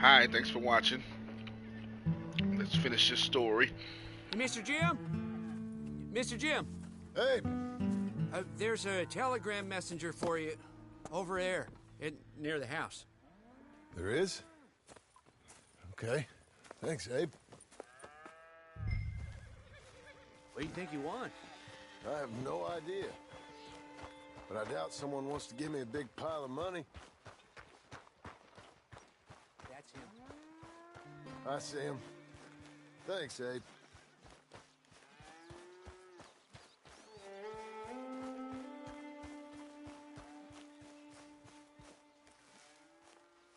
Hi, thanks for watching. Let's finish this story. Hey, Mr. Jim? Mr. Jim, Hey, there's a telegram messenger for you over there near the house. there is? Okay. Thanks, Abe. What do you think you want? I have no idea. But I doubt someone wants to give me a big pile of money. That's him. I see him. Thanks, Abe.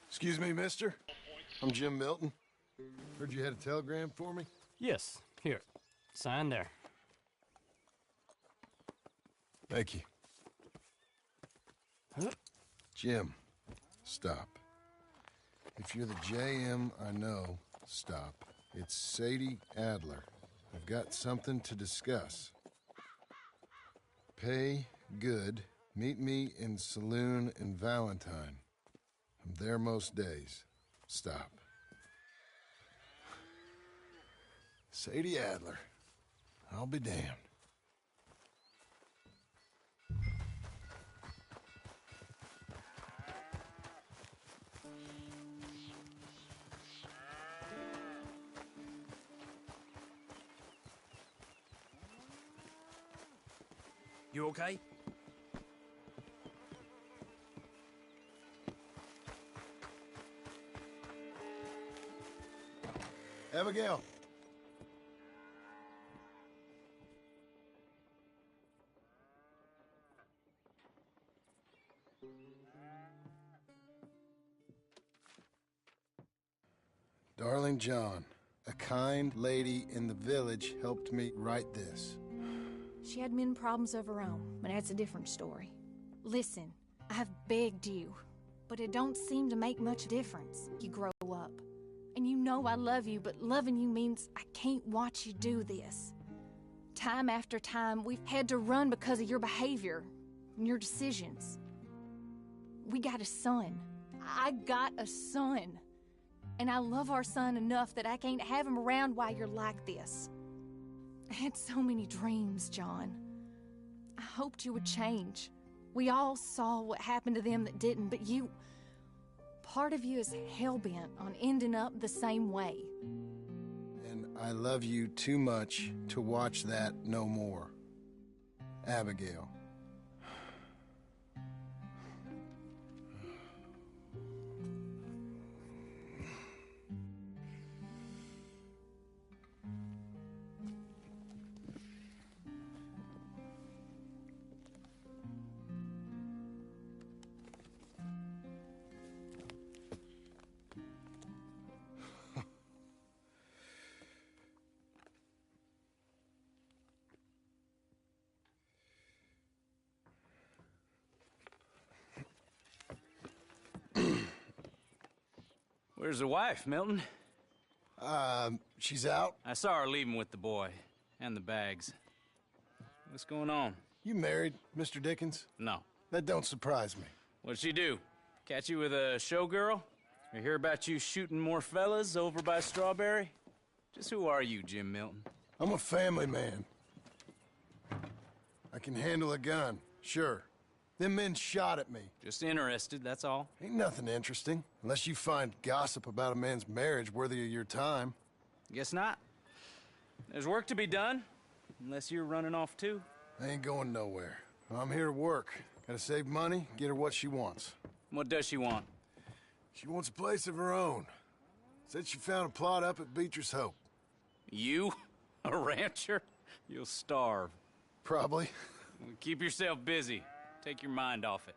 Excuse me, mister. I'm Jim Milton. Heard you had a telegram for me? Yes, here. Sign there. Thank you. Huh? Jim, stop. If you're the JM I know, stop. It's Sadie Adler. I've got something to discuss. Pay good. Meet me in saloon in Valentine. I'm there most days. Stop. Sadie Adler. I'll be damned. You okay? Abigail. Darling John, a kind lady in the village helped me write this. She had men problems of her own, but that's a different story. Listen, I've begged you, but it don't seem to make much difference. You grow up. And you know I love you, but loving you means I can't watch you do this. Time after time, we've had to run because of your behavior and your decisions. We got a son. I got a son. And I love our son enough that I can't have him around while you're like this. I had so many dreams, John. I hoped you would change. We all saw what happened to them that didn't, but you... Part of you is hell-bent on ending up the same way. And I love you too much to watch that no more. Abigail. Where's the wife, Milton? She's out. I saw her leaving with the boy. And the bags. What's going on? You married, Mr. Dickens? No. That don't surprise me. What'd she do? Catch you with a showgirl? Or hear about you shooting more fellas over by Strawberry? Just who are you, Jim Milton? I'm a family man. I can handle a gun, sure. Them men shot at me. Just interested, that's all. Ain't nothing interesting, unless you find gossip about a man's marriage worthy of your time. Guess not. There's work to be done, unless you're running off too. I ain't going nowhere. I'm here to work. Gotta save money, get her what she wants. What does she want? She wants a place of her own. Said she found a plot up at Beecher's Hope. You? A rancher? You'll starve. Probably. Keep yourself busy. Take your mind off it.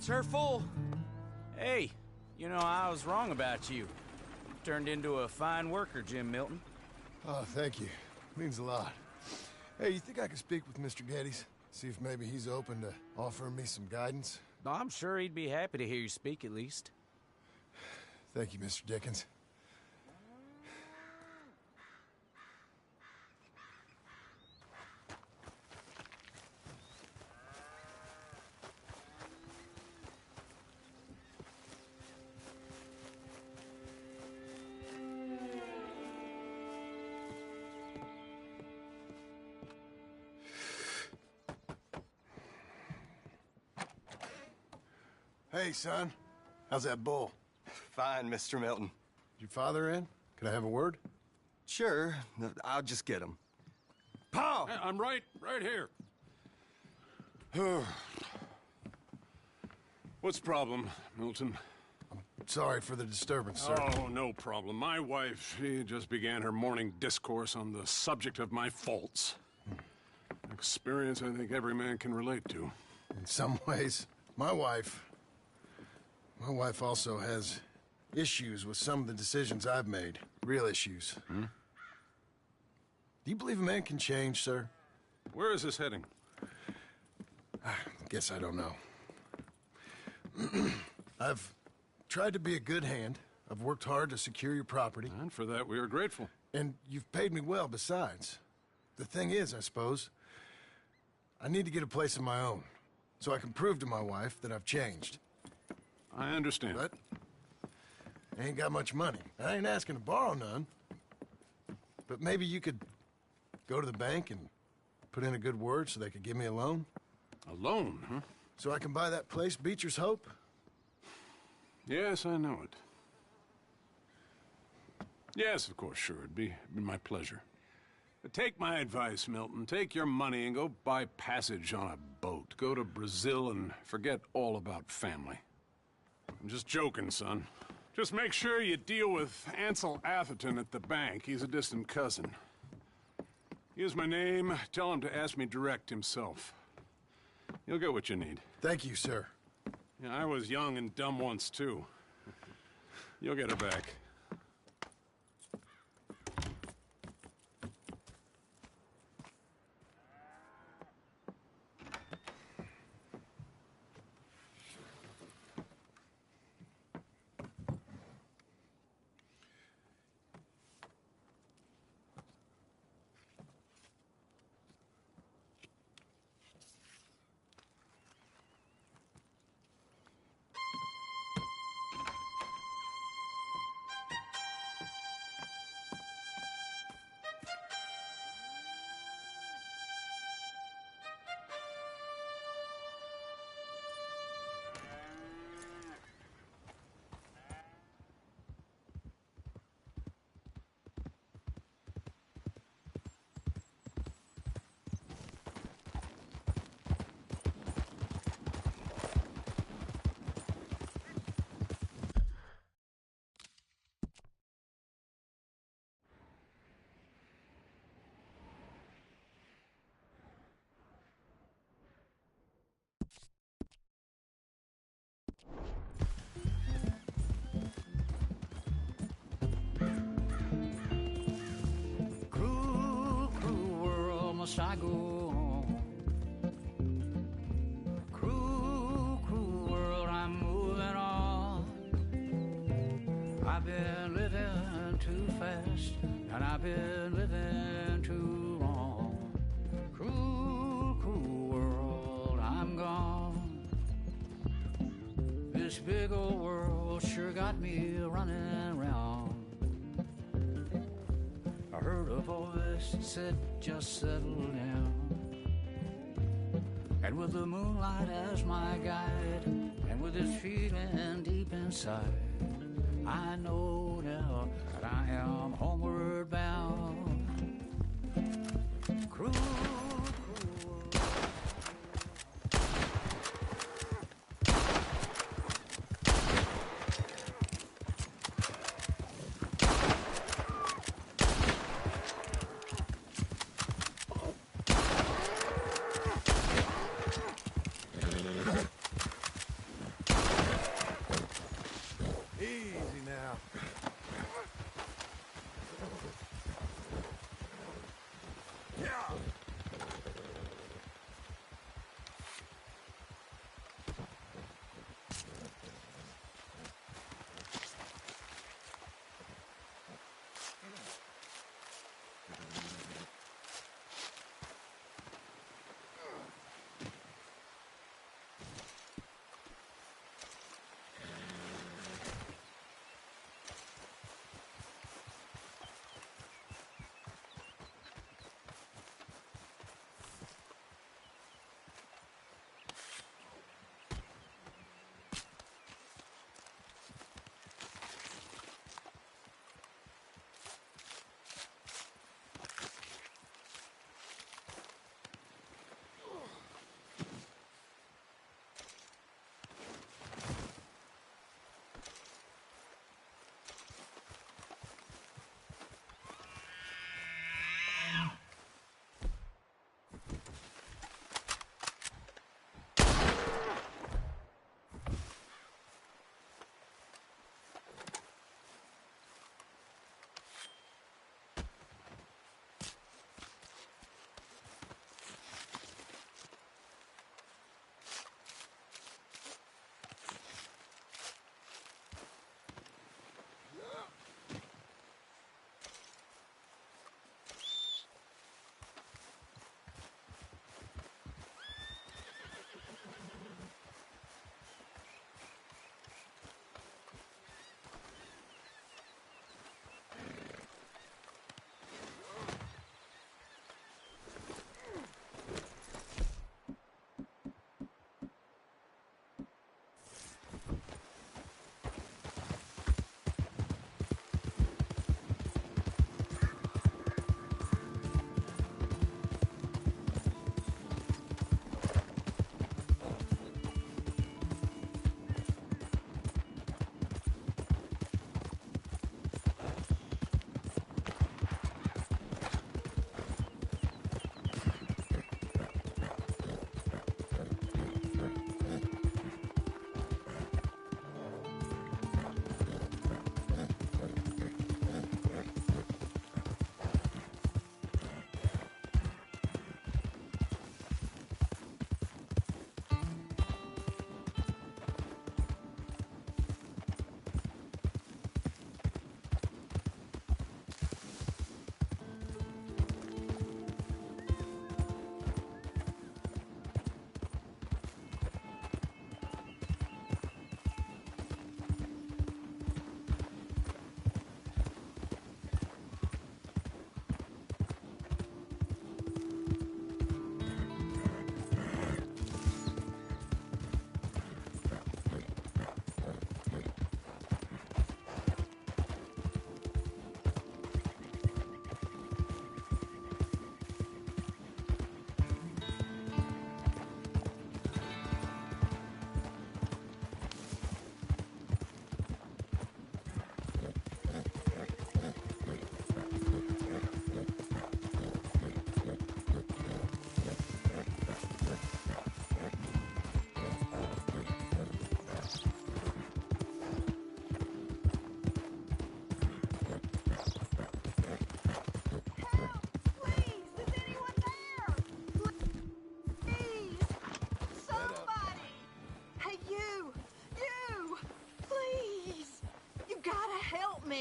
That's her full. Hey, you know, I was wrong about you. Turned into a fine worker, Jim Milton. Oh, thank you. Means a lot. Hey, you think I could speak with Mr. Geddes? See if maybe he's open to offering me some guidance? I'm sure he'd be happy to hear you speak, at least. Thank you, Mr. Dickens. Hey, son. How's that bull? Fine, Mr. Milton. Is your father in? Could I have a word? Sure, I'll just get him. Pa! I'm right here. What's the problem, Milton? Sorry for the disturbance, sir. Oh, no problem. My wife, she just began her morning discourse on the subject of my faults. Experience I think every man can relate to. In some ways, my wife also has issues with some of the decisions I've made. Real issues. Hmm? Do you believe a man can change, sir? Where is this heading? Guess I don't know. I've tried to be a good hand. I've worked hard to secure your property. And for that, we are grateful. And you've paid me well besides. The thing is, I suppose, I need to get a place of my own, so I can prove to my wife that I've changed. I understand. But I ain't got much money. I ain't asking to borrow none. But maybe you could go to the bank and put in a good word so they could give me a loan? A loan, huh? So I can buy that place, Beecher's Hope? Yes, I know it. Yes, of course, sure. It'd be my pleasure. But take my advice, Milton. Take your money and go buy passage on a boat. Go to Brazil and forget all about family. I'm just joking, son. Just make sure you deal with Ansel Atherton at the bank. He's a distant cousin. Use my name. Tell him to ask me direct himself. You'll get what you need. Thank you, sir. Yeah, I was young and dumb once, too. You'll get it back. must I go on? Cruel, cruel world, I'm moving on. I've been living too fast, and I've been living too long. Cruel, cruel world, I'm gone. This big old world sure got me running round. I heard a voice that said, just settle down. And with the moonlight as my guide, and with this feeling deep inside, I know now that I am homeward bound. Cruel, cruel.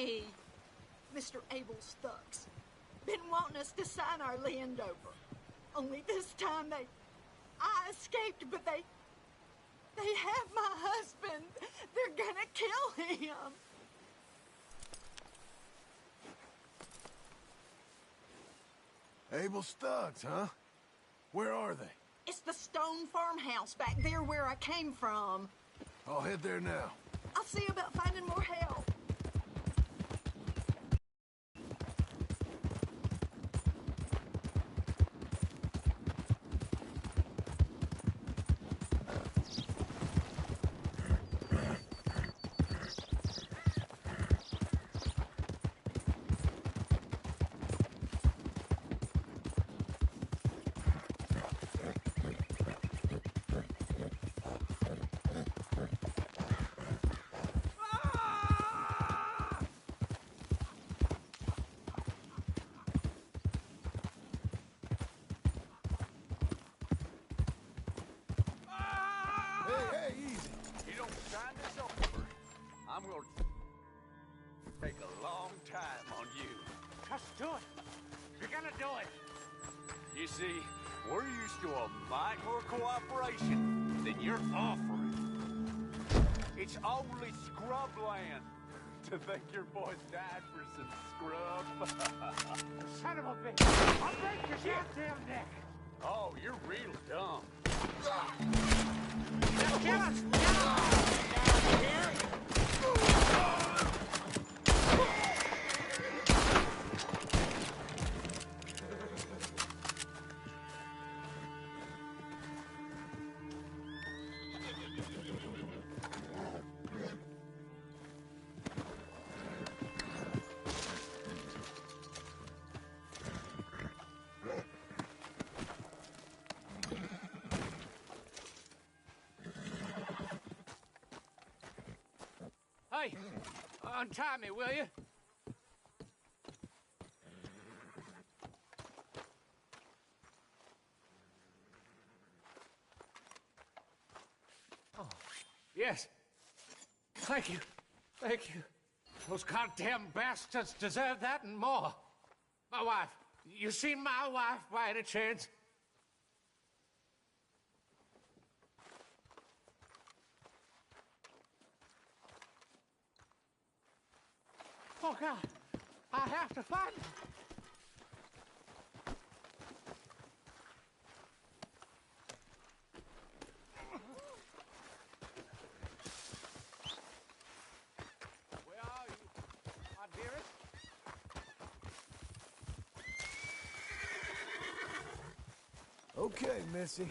me, Mr. Abel Stucks. Been wanting us to sign our land over. Only this time I escaped, but they have my husband. They're gonna kill him. Abel Studs, huh? Where are they? It's the stone farmhouse back there where I came from. I'll head there now. I'll see about finding more help. Hey, easy. You don't sign this over, I'm gonna take a long time on you. Just do it. You're gonna do it. You see, we're used to a mite more cooperation than you're offering. It's only scrub land. To think your boy died for some scrub. Son of a bitch. I'll break your goddamn neck. Oh, you're real dumb. Get us! Get us! Here! Hey, untie me, will you? Oh, yes. Thank you. Thank you. Those goddamn bastards deserve that and more. My wife. You seen my wife by any chance? Oh, God. I have to find her. Where are you, my dearest? Okay, Missy.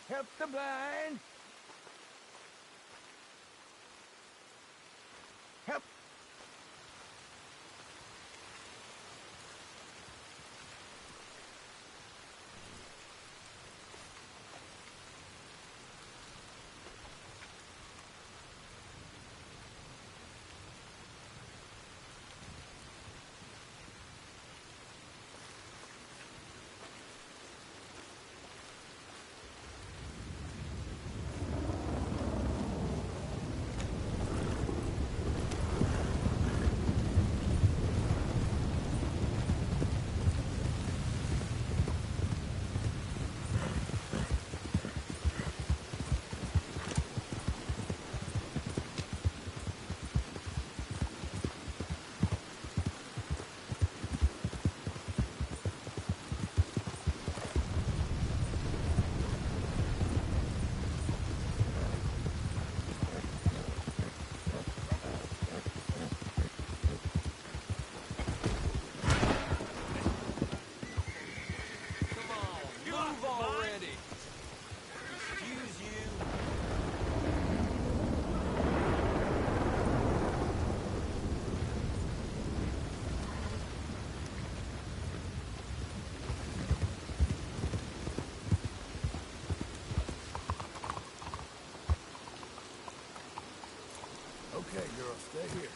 Help the blind! Help! Okay, girl, stay here.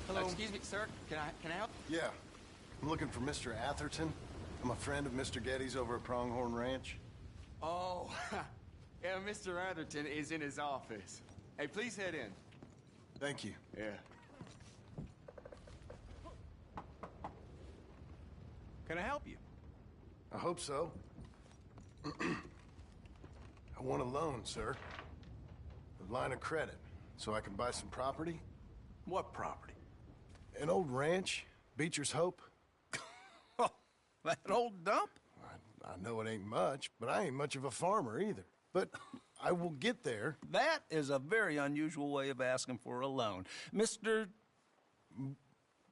Hello. Excuse me, sir. Can I help? Yeah. I'm looking for Mr. Atherton. I'm a friend of Mr. Getty's over at Pronghorn Ranch. Oh, yeah, Mr. Atherton is in his office. Hey, please head in. Thank you. Yeah. Can I help you? I hope so. I want a loan, sir. A line of credit, so I can buy some property. What property? An old ranch, Beecher's Hope. That old dump? I know it ain't much, but I ain't much of a farmer either. But I will get there. That is a very unusual way of asking for a loan. Mr.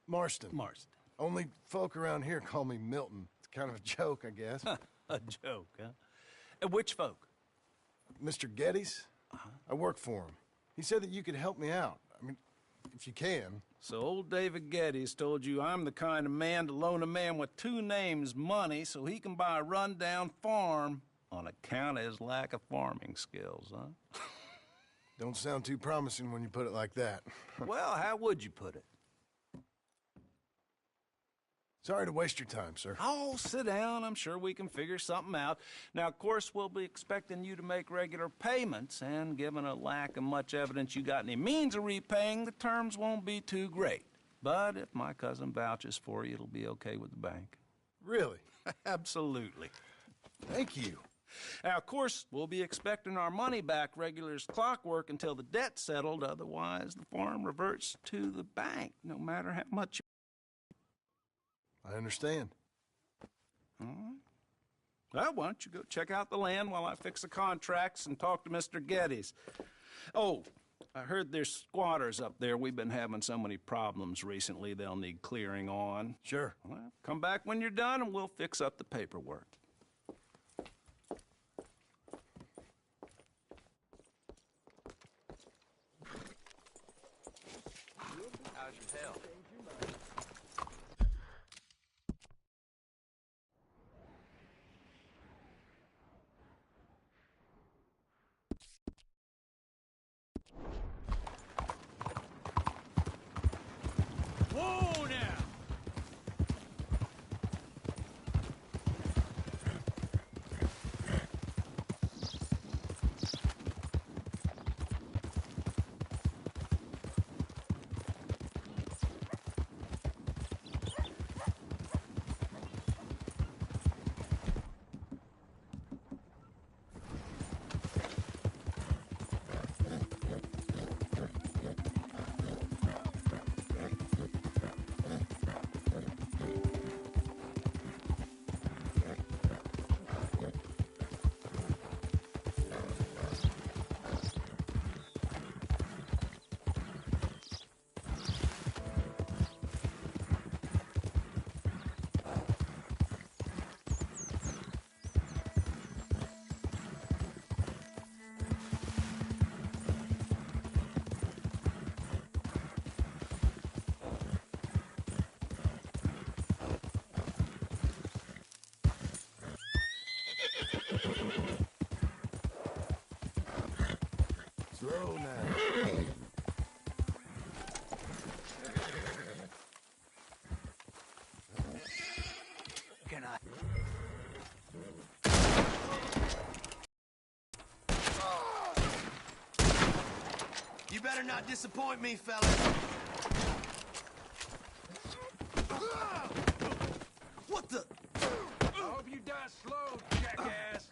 Marston. Marston. Only folk around here call me Milton. It's kind of a joke, I guess. A joke, huh? Which folk? Mr. Getty's. I work for him. He said that you could help me out. I mean, if you can. So old David Getty's told you I'm the kind of man to loan a man with two names money so he can buy a rundown farm on account of his lack of farming skills, huh? Don't sound too promising when you put it like that. Well, how would you put it? Sorry to waste your time, sir. Oh, sit down. I'm sure we can figure something out. Now, of course, we'll be expecting you to make regular payments, and given a lack of much evidence you got any means of repaying, the terms won't be too great. But if my cousin vouches for you, it'll be okay with the bank. Really? Absolutely. Thank you. Now, of course, we'll be expecting our money back regular as clockwork until the debt's settled. Otherwise, the farm reverts to the bank, no matter how much. I understand. All right. Well, why don't you go check out the land while I fix the contracts and talk to Mr. Getty's. Oh, I heard there's squatters up there. We've been having so many problems recently, they'll need clearing on. Sure. Well, come back when you're done and we'll fix up the paperwork. How's your health? Whoa now! Slow now. Can I? You better not disappoint me, fellas. What the? I hope you die slow, jackass.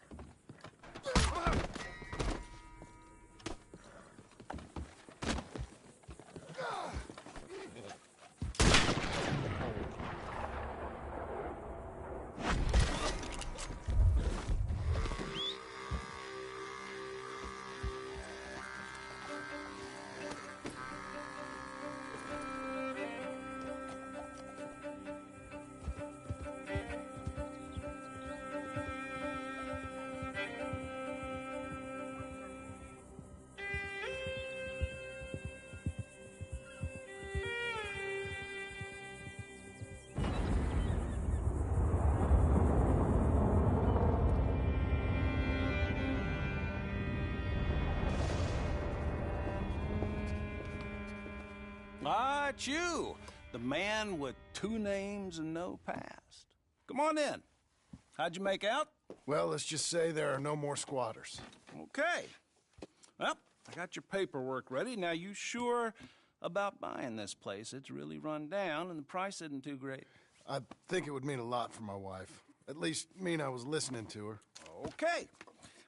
about you? The man with 2 names and no past. Come on in. How'd you make out? Well, let's just say there are no more squatters. Okay. Well, I got your paperwork ready. Now, you sure about buying this place? It's really run down, and the price isn't too great. I think it would mean a lot for my wife. At least mean I was listening to her. Okay.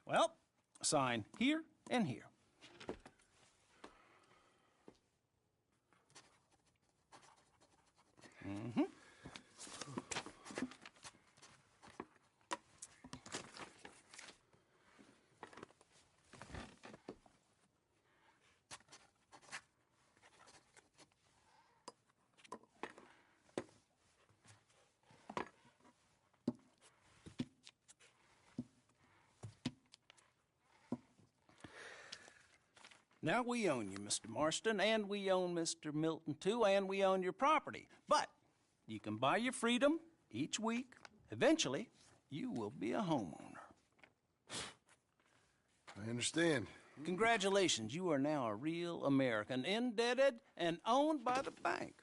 Well, sign here and here. Mm-hmm. Now, we own you, Mr. Marston, and we own Mr. Milton, too, and we own your property. But you can buy your freedom each week. Eventually, you will be a homeowner. I understand. Congratulations, you are now a real American, indebted and owned by the bank.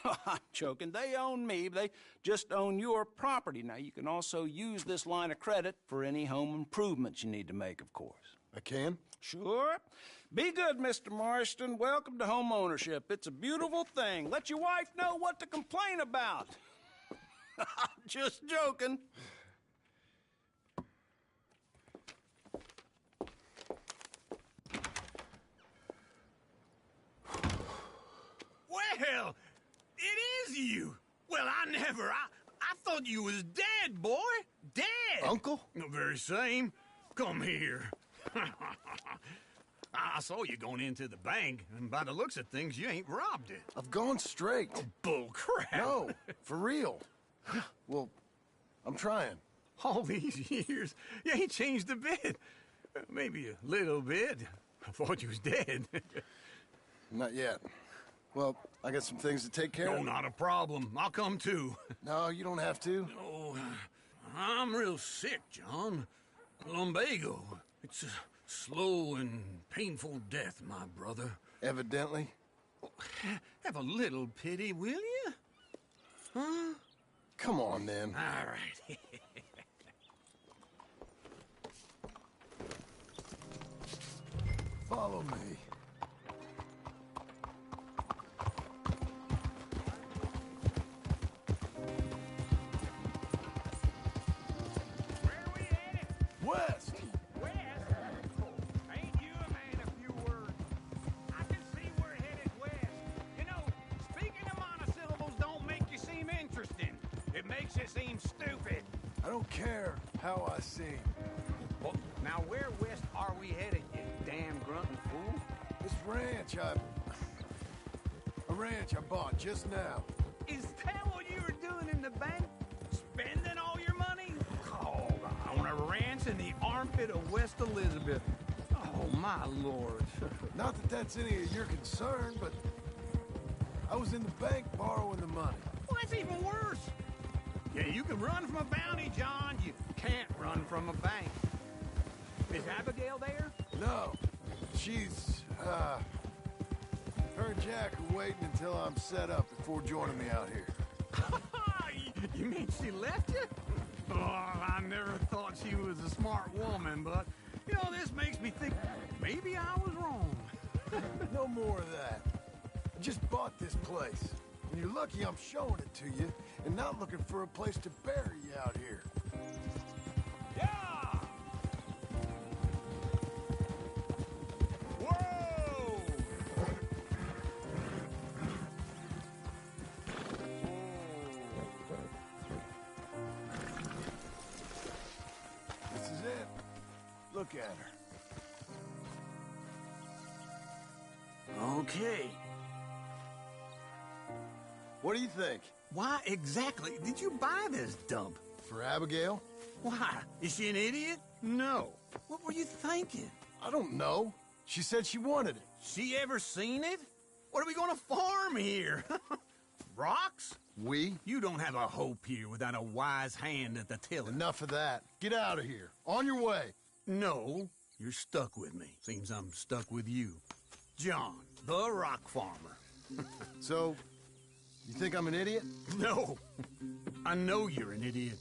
I'm joking. They own me. They just own your property. Now, you can also use this line of credit for any home improvements you need to make, of course. I can? Sure. Be good, Mr. Marston. Welcome to home ownership. It's a beautiful thing. Let your wife know what to complain about. Just joking. Well, it is you. Well, I thought you was dead, boy. Dead. Uncle? The very same. Come here. I saw you going into the bank, and by the looks of things, you ain't robbed it. I've gone straight. Oh, bull crap. No, for real. Well, I'm trying. All these years, you ain't changed a bit. Maybe a little bit. I thought you was dead. Not yet. Well, I got some things to take care of. No, not a problem. I'll come too. No, you don't have to. Oh, I'm real sick, John. Lumbago. It's a slow and painful death, my brother. Evidently. Have a little pity, will you? Huh? Come on, then. All right. Follow me. Where are we headed? West! West? Ain't you a man of few words? I can see we're headed west. You know, speaking of monosyllables don't make you seem interesting. It makes you seem stupid. I don't care how I seem. Well, now where west are we headed, you damn grunting fool? This ranch I bought just now. Is that what you were doing in the bank? Spending all your money? Oh, on a ranch in the armpit of West Elizabeth. Oh, my lord. Not that that's any of your concern, but I was in the bank borrowing the money. Well, that's even worse. Yeah, you can run from a bounty, John. You can't run from a bank. Is Abigail there? No. She's, her and Jack are waiting until I'm set up before joining me out here. You mean she left you? Oh, I never thought she was a smart woman, but, you know, this makes me think maybe I was wrong. No more of that. I just bought this place, and you're lucky I'm showing it to you and not looking for a place to bury you out here. Yeah! Whoa! This is it. Look at her. Okay. What do you think? Why exactly did you buy this dump? For Abigail? Why? Is she an idiot? No. What were you thinking? I don't know. She said she wanted it. She ever seen it? What are we gonna farm here? Rocks? We? You don't have a hope here without a wise hand at the tiller. Enough of that. Get out of here. On your way. No, you're stuck with me. Seems I'm stuck with you. John, the rock farmer. So, you think I'm an idiot? No. I know you're an idiot.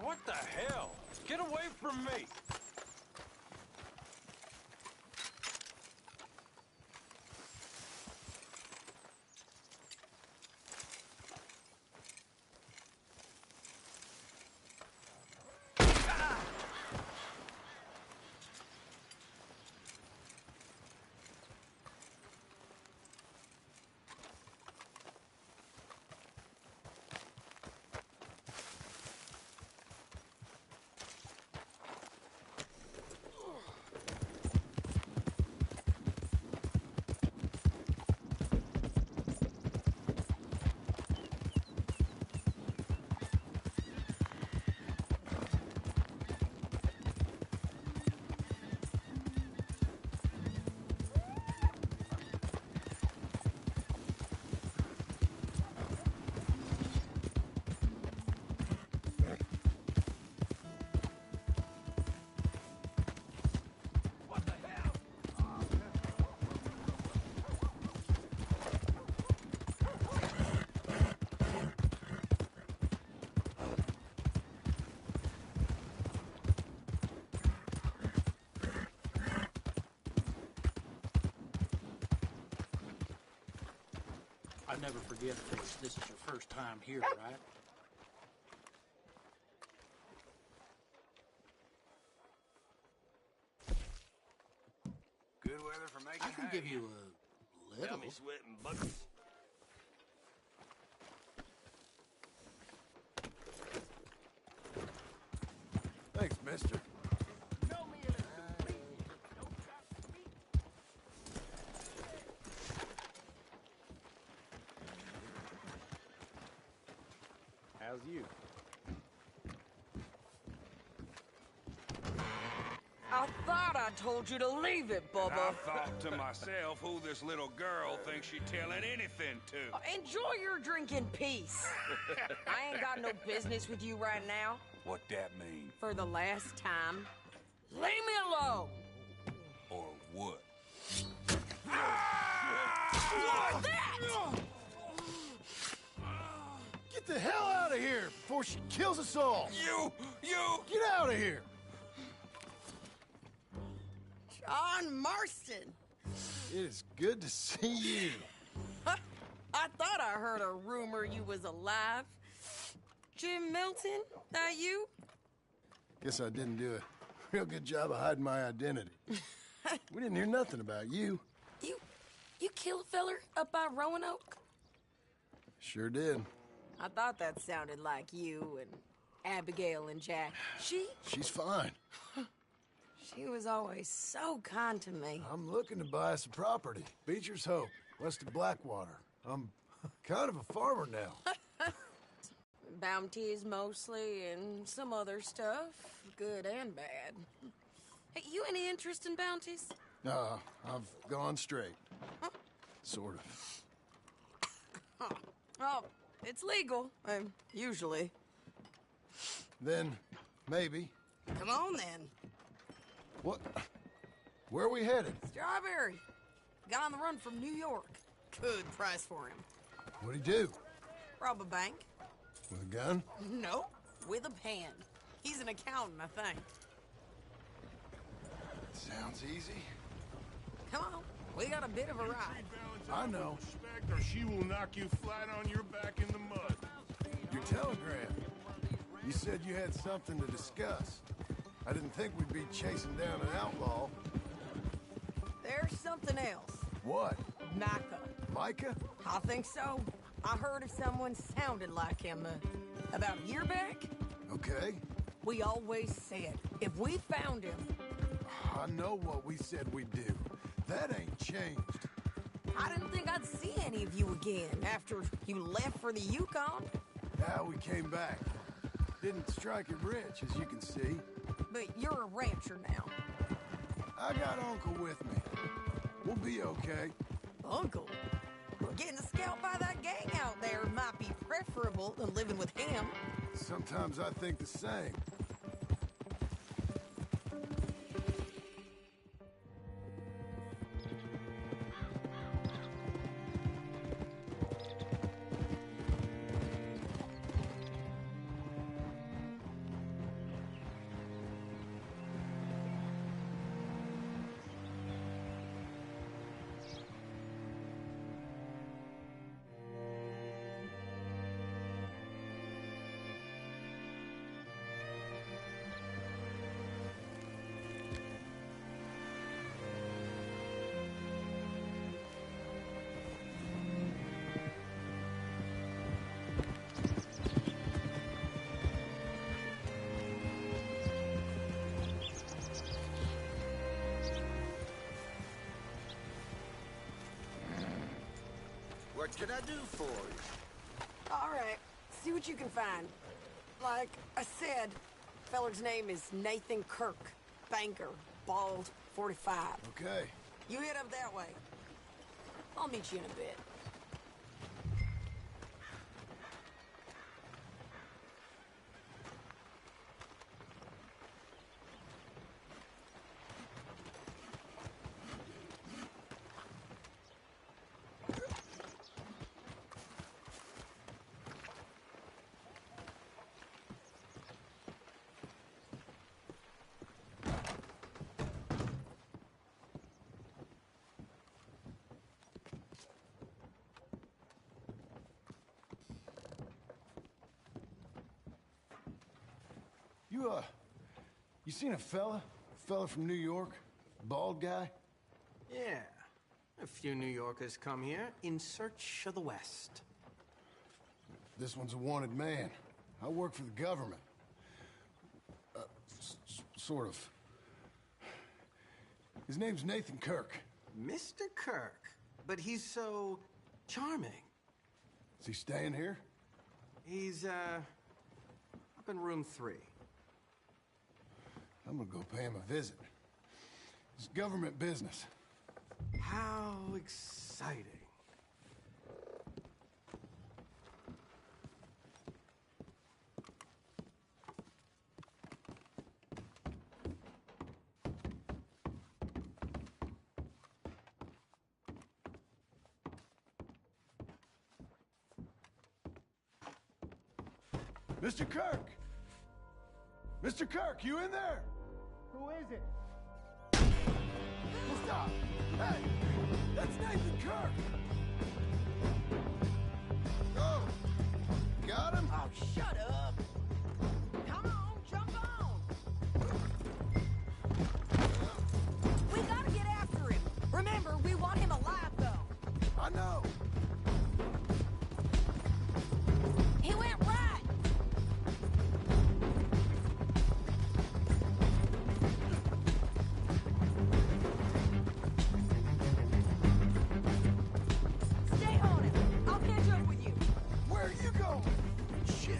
what the hell? Get away from me! I'll never forget this. This is your first time here, right? Good weather for making I can give you a little. Got me sweating buckets. Thanks, mister. How's you? I thought I told you to leave it, Bubba. I thought to myself, who this little girl thinks she telling anything to. Enjoy your drink in peace. I ain't got no business with you right now. What that mean? For the last time, leave me alone. Or what? Like that! Get the hell out of here before she kills us all! You! Get out of here! John Marston. It is good to see you. I thought I heard a rumor you was alive. Jim Milton, that you? Guess I didn't do a real good job of hiding my identity. We didn't hear nothing about you. You kill a feller up by Roanoke? Sure did. I thought that sounded like you and Abigail and Jack. She's fine. She was always so kind to me. I'm looking to buy some property. Beecher's Hope, west of Blackwater. I'm kind of a farmer now. Bounties mostly, and some other stuff, good and bad. Hey, you any interest in bounties? No, I've gone straight. Sort of. Oh, it's legal, usually. Then, maybe. Come on, then. What? Where are we headed? Strawberry. Got on the run from New York. Good price for him. What'd he do? Rob a bank. With a gun? No, with a pen. He's an accountant, I think. Sounds easy. Come on, we got a bit of a ride. I know. Or she will knock you flat on your back in the mud. Your telegram. You said you had something to discuss. I didn't think we'd be chasing down an outlaw. There's something else. What? Micah. Micah? I think so. I heard of someone sounded like him about a year back. Okay. We always said, if we found him... I know what we said we'd do. That ain't changed. I didn't think I'd see any of you again after you left for the Yukon. Now we came back. Didn't strike it rich, as you can see. But you're a rancher now. I got Uncle with me. We'll be okay. Uncle? Well, getting scalped by that gang out there might be preferable than living with him. Sometimes I think the same. What can I do for you? All right, see what you can find. Like I said, feller's name is Nathan Kirk. Banker, bald, 45. Okay. You head up that way. I'll meet you in a bit. You seen a fella? Fella from New York? Bald guy? Yeah. A few New Yorkers come here in search of the West. This one's a wanted man. I work for the government. Sort of. His name's Nathan Kirk. Mr. Kirk? But he's so charming. Is he staying here? He's, up in room 3. I'm gonna go pay him a visit. It's government business. How exciting. Mr. Kirk! Mr. Kirk, you in there? Who is it? Stop! Hey! That's Nathan Kirk! Oh! Got him? Oh, shut up! Come on, jump on! We gotta get after him. Remember, we want him alive, though. I know. He went right. Stay on him. I'll catch up with you. Where are you going? Shit.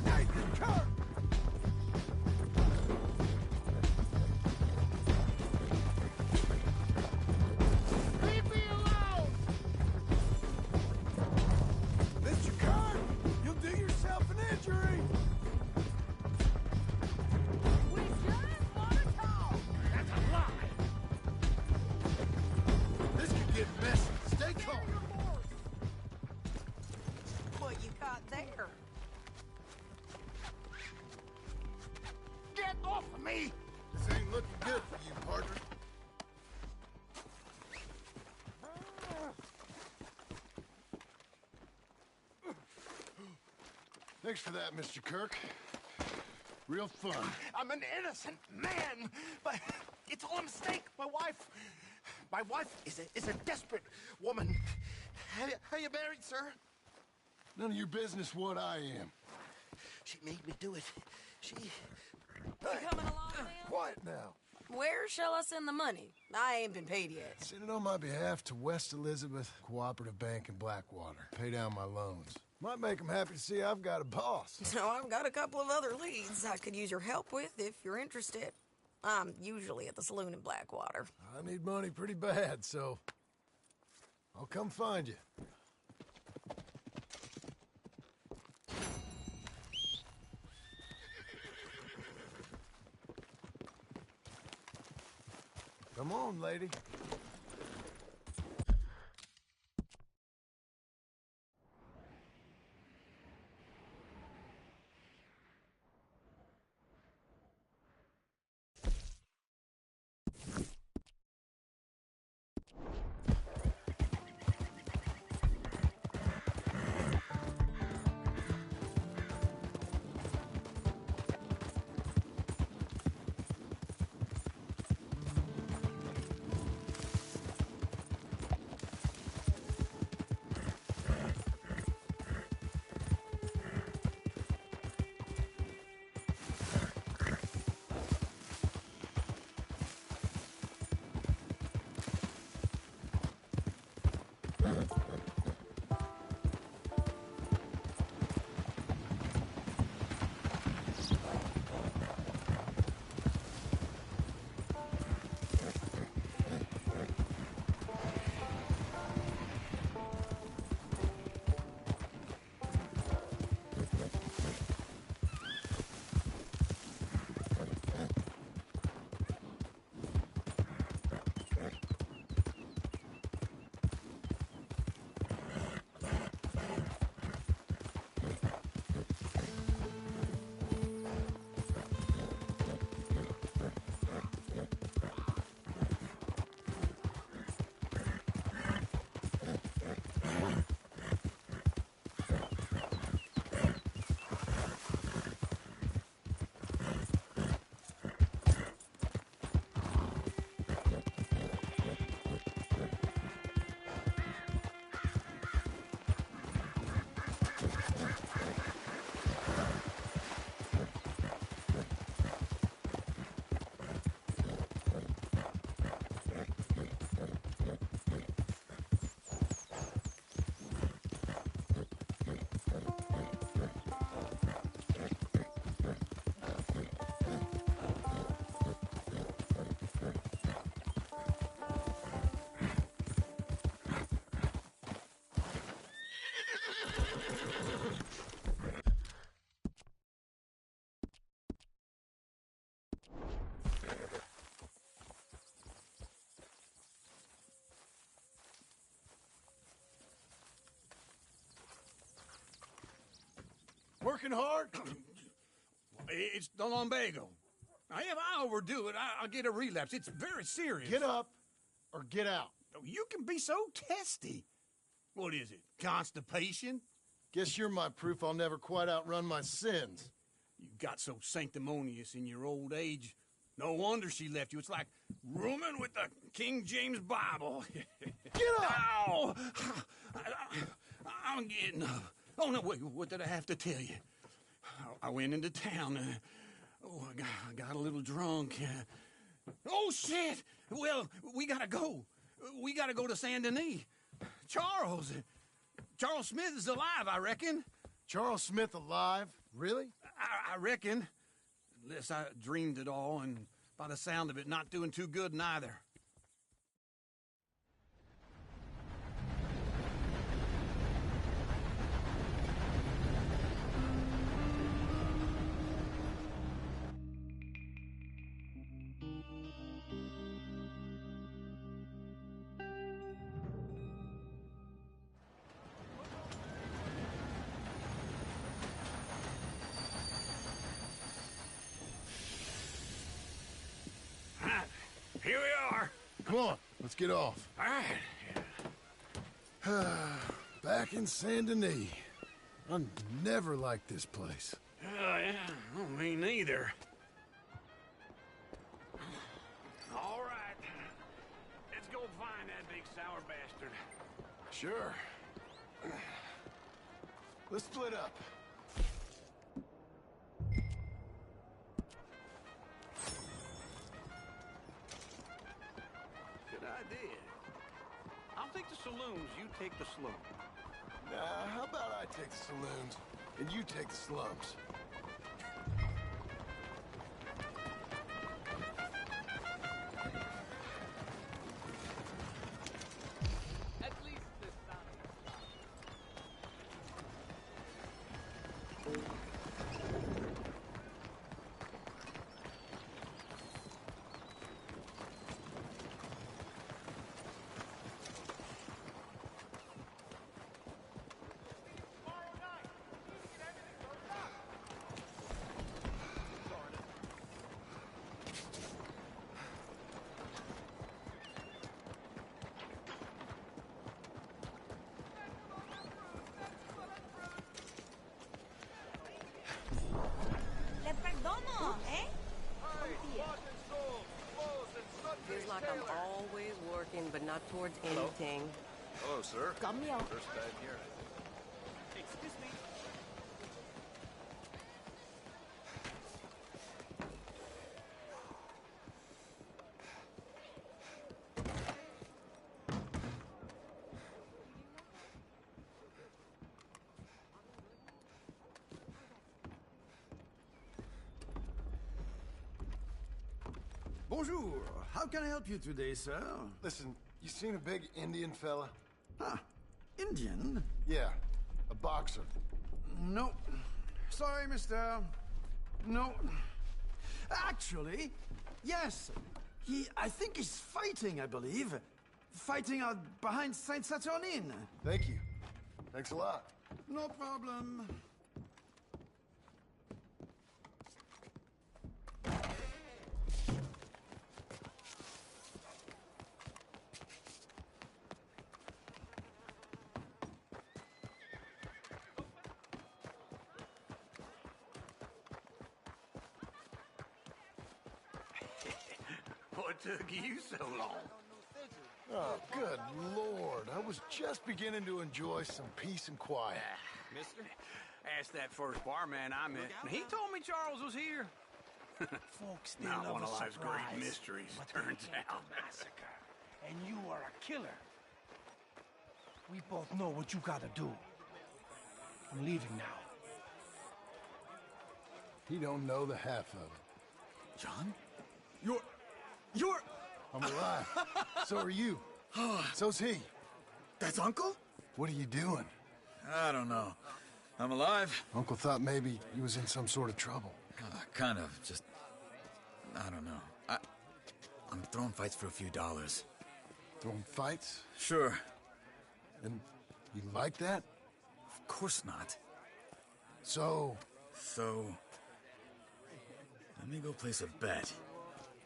Nathan Kirk! Leave me alone! Mr. Kirk! You'll do yourself an injury! We just want to talk. That's a lie! This could get messy. Stay calm. What you got there? Get off of me! This ain't looking good for you, partner. Thanks for that, Mr. Kirk. Real fun. I'm an innocent man, but it's all a mistake. My wife is a desperate woman. Are you married, sir? None of your business what I am. She made me do it. She... You coming along, man? Quiet now. Where shall I send the money? I ain't been paid yet. Send it on my behalf to West Elizabeth Cooperative Bank in Blackwater. Pay down my loans. Might make them happy to see I've got a boss. So I've got a couple of other leads I could use your help with if you're interested. I'm usually at the saloon in Blackwater. I need money pretty bad, so I'll come find you. Come on, lady. Working hard? It's the lumbago. If I overdo it, I'll get a relapse. It's very serious. Get up or get out. You can be so testy. What is it, constipation? Guess you're my proof I'll never quite outrun my sins. You got so sanctimonious in your old age. No wonder she left you. It's like rooming with the King James Bible. Get up! Ow! I'm getting up. Oh, no, wait, what did I have to tell you? I went into town. I got a little drunk. Oh, shit! Well, we gotta go. We gotta go to Saint Denis. Charles Smith is alive, I reckon. Charles Smith alive? Really? I reckon. Unless I dreamed it all, and by the sound of it, not doing too good neither. Here we are. Come on, let's get off. All right. Back in Saint Denis. I never liked this place. Yeah, oh, me neither. All right. Let's go find that big sour bastard. Sure. Let's split up. Good idea. I'll take the saloons, you take the slum. Nah, how about I take the saloons and you take the slums? At least this time. Le perdono, eh? Feels like I'm always working, but not towards anything. Hello, sir. Cambio. First time here. Excuse me. Bonjour. How can I help you today, sir? Listen, you seen a big Indian fella? Huh. Indian? Yeah, a boxer. No. Sorry, mister. No. Actually, yes. I think he's fighting, I believe. Fighting out behind Saint Saturnin. Thank you. Thanks a lot. No problem. What took you so long? Oh, good Lord. I was just beginning to enjoy some peace and quiet. Mister? Asked that first barman I met, and he told me Charles was here. Folks still Not love one a of life's surprise, great mysteries, but turns they hate out. a massacre. And you are a killer. We both know what you gotta do. I'm leaving now. He don't know the half of it. John? You're... I'm alive. So are you. So's he. That's Uncle? What are you doing? I don't know. I'm alive. Uncle thought maybe he was in some sort of trouble. Kind of. Just... I don't know. I'm throwing fights for a few dollars. Throwing fights? Sure. And you like that? Of course not. So, let me go place a bet.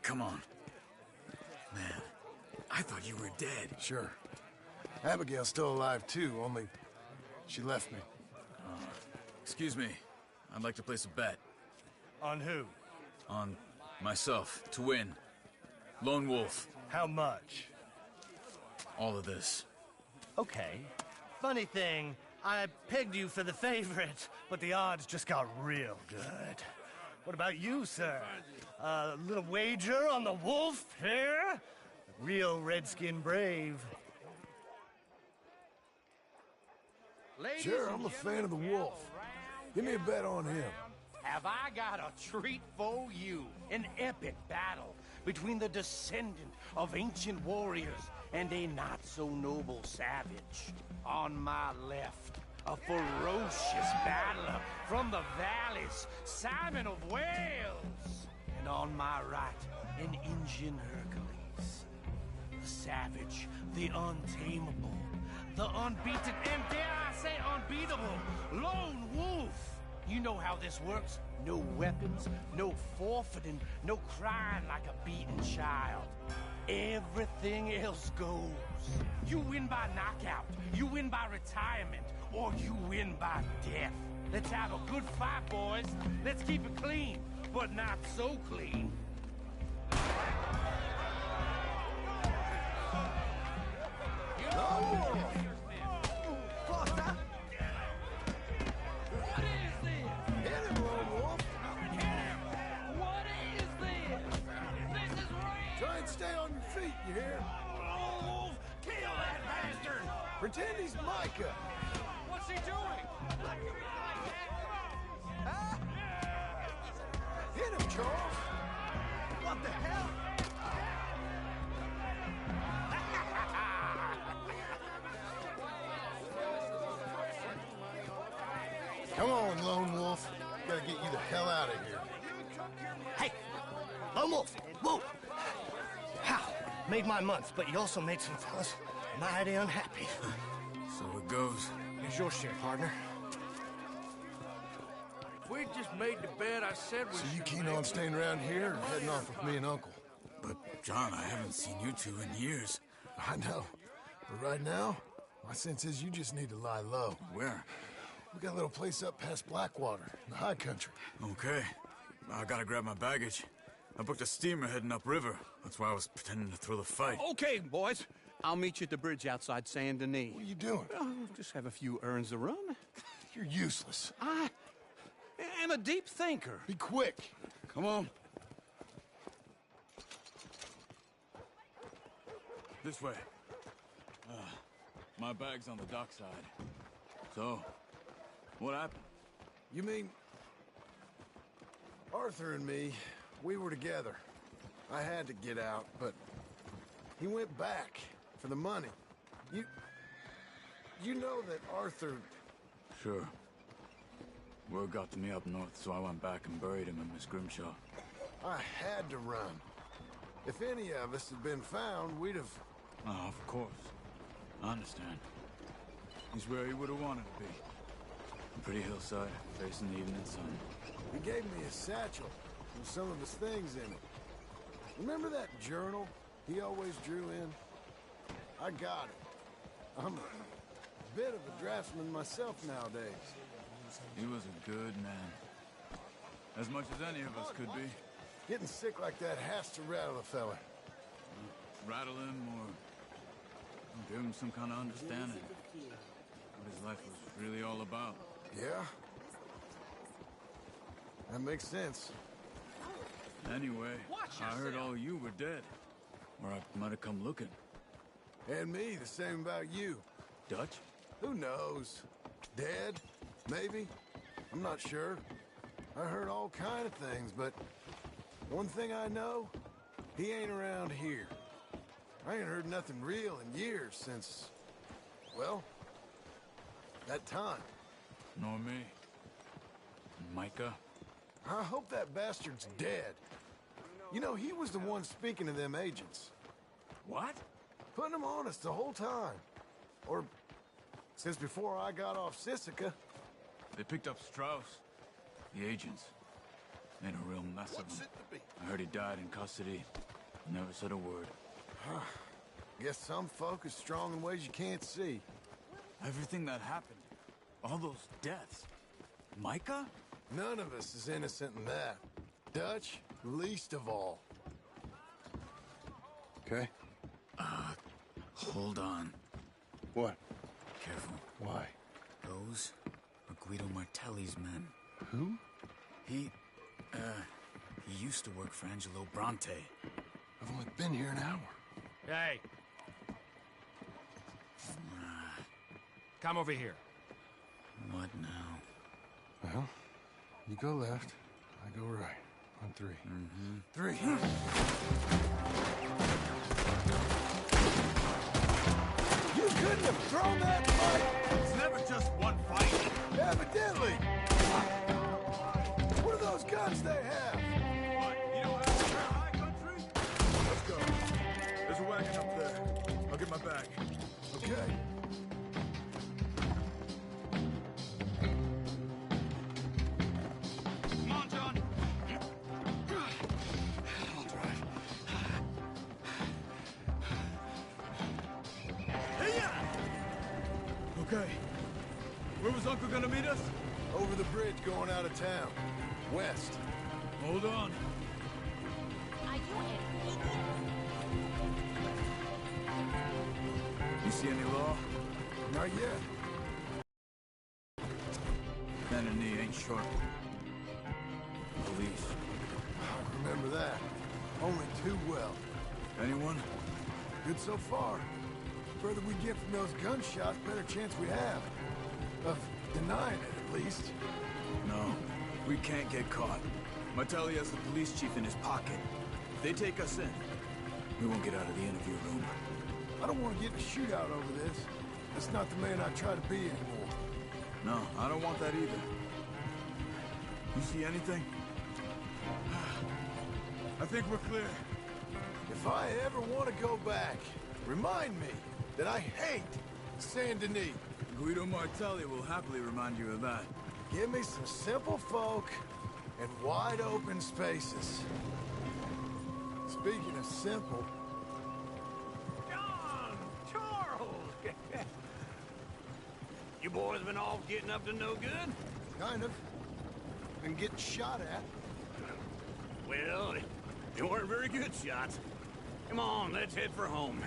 Come on. Man, I thought you were dead. Sure. Abigail's still alive too, only she left me. Excuse me. I'd like to place a bet. On who? On myself, to win. Lone Wolf. How much? All of this. Okay. Funny thing, I pegged you for the favorite, but the odds just got real good. What about you, sir? A little wager on the wolf here? Real redskin brave. Sure, I'm a fan of the wolf. Give me a bet on him. Have I got a treat for you? An epic battle between the descendant of ancient warriors and a not-so-noble savage. On my left, a ferocious battler from the valleys, Simon of Wales. And on my right, an Indian Hercules. The savage, the untamable, the unbeaten, and dare I say unbeatable, Lone Wolf. You know how this works. No weapons, no forfeiting, no crying like a beaten child. Everything else goes. You win by knockout, you win by retirement, or you win by death. Let's have a good fight, boys. Let's keep it clean, but not so clean. Try and stay on your feet, you hear? Oh, kill that bastard! Pretend he's Micah. What's he doing? Hit him, Charles. What the hell? Come on, Lone Wolf. Gotta get you the hell out of here. Hey! Lone Wolf! Whoa! How? Made my month, but you also made some fellas mighty unhappy. So it goes. Here's your share, partner. We just made the bed I said we So you keen on staying around here or heading off with me and Uncle? But, John, I haven't seen you two in years. I know. But right now, my sense is you just need to lie low. Where? We got a little place up past Blackwater, in the high country. Okay. I gotta grab my baggage. I booked a steamer heading upriver. That's why I was pretending to throw the fight. Okay, boys. I'll meet you at the bridge outside Saint Denis. What are you doing? Oh, just have a few errands to run. You're useless. I am a deep thinker. Be quick. Come on. This way. My bag's on the dockside. So, what happened? You mean... Arthur and me, we were together. I had to get out, but he went back for the money. You know that Arthur... Sure. Word got to me up north, so I went back and buried him in Miss Grimshaw. I had to run. If any of us had been found, we'd have... Oh, of course. I understand. He's where he would have wanted to be. A pretty hillside, facing the evening sun. He gave me a satchel with some of his things in it. Remember that journal he always drew in? I got it. I'm a bit of a draftsman myself nowadays. He was a good man. As much as any of us could be. Getting sick like that has to rattle a fella. Rattle him or give him some kind of understanding. What his life was really all about. Yeah? That makes sense. Anyway, I heard all you were dead. Or I might have come looking. And me, the same about you. Dutch? Who knows? Dead? Maybe? I'm not sure. I heard all kind of things, but one thing I know, he ain't around here. I ain't heard nothing real in years since, well, that time. Nor me. Micah? I hope that bastard's dead. You know, he was the one speaking to them agents. What? Putting them on us the whole time. Or since before I got off Sisika. They picked up Strauss. The agents. Made a real mess of him. I heard he died in custody. Never said a word. Guess some folk is strong in ways you can't see. Everything that happened. All those deaths. Micah? None of us is innocent in that. Dutch, least of all. Okay? Hold on. What? Careful. Why? Those are Guido Martelli's men. Who? He used to work for Angelo Bronte. I've only been here an hour. Hey. Come over here. What now? Well, you go left, I go right. On three. Three. You couldn't have thrown that fight! It's never just one fight. Evidently! What are those guns they have? What, you don't have a high country? Let's go. There's a wagon up there. I'll get my bag. Okay. Come on, John. I'll drive. Okay. Where was Uncle gonna meet us? Over the bridge going out of town. West. Hold on. You see any law? Not yet. Bend and knee ain't short. Police. I remember that. Only too well. Anyone? Good so far. Further we get from those gunshots, better chance we have. Of denying it, at least. No. We can't get caught. Martelli has the police chief in his pocket. If they take us in, we won't get out of the interview room. I don't want to get in a shootout over this. That's not the man I try to be anymore. No, I don't want that either. You see anything? I think we're clear. If I ever want to go back, remind me that I hate Saint Denis. Guido Martelli will happily remind you of that. Give me some simple folk and wide open spaces. Speaking of simple... John! Charles! You boys been all getting up to no good? Kind of. Been getting shot at. Well, they weren't very good shots. Come on, let's head for home.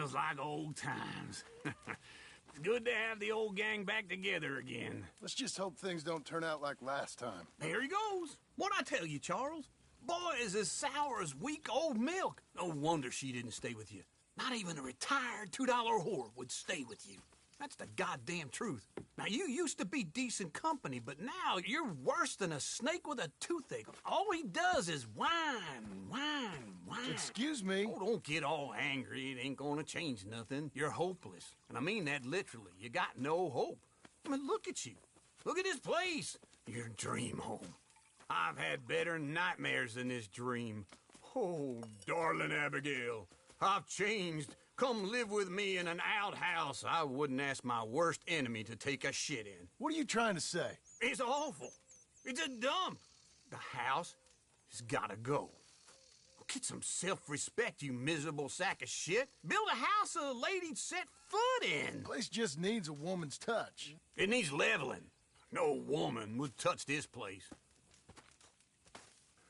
Feels like old times. It's good to have the old gang back together again. Let's just hope things don't turn out like last time. There he goes. What'd I tell you, Charles? Boy is as sour as weak old milk. No wonder she didn't stay with you. Not even a retired $2 whore would stay with you. That's the goddamn truth. Now, you used to be decent company, but now you're worse than a snake with a toothache. All he does is whine. Excuse me? Oh, don't get all angry. It ain't gonna change nothing. You're hopeless. And I mean that literally. You got no hope. I mean, look at you. Look at this place. Your dream home. I've had better nightmares than this dream. Oh, darling Abigail, I've changed. Come live with me in an outhouse I wouldn't ask my worst enemy to take a shit in. What are you trying to say? It's awful. It's a dump. The house has gotta go. Get some self-respect, you miserable sack of shit. Build a house a lady'd set foot in. The place just needs a woman's touch. It needs leveling. No woman would touch this place.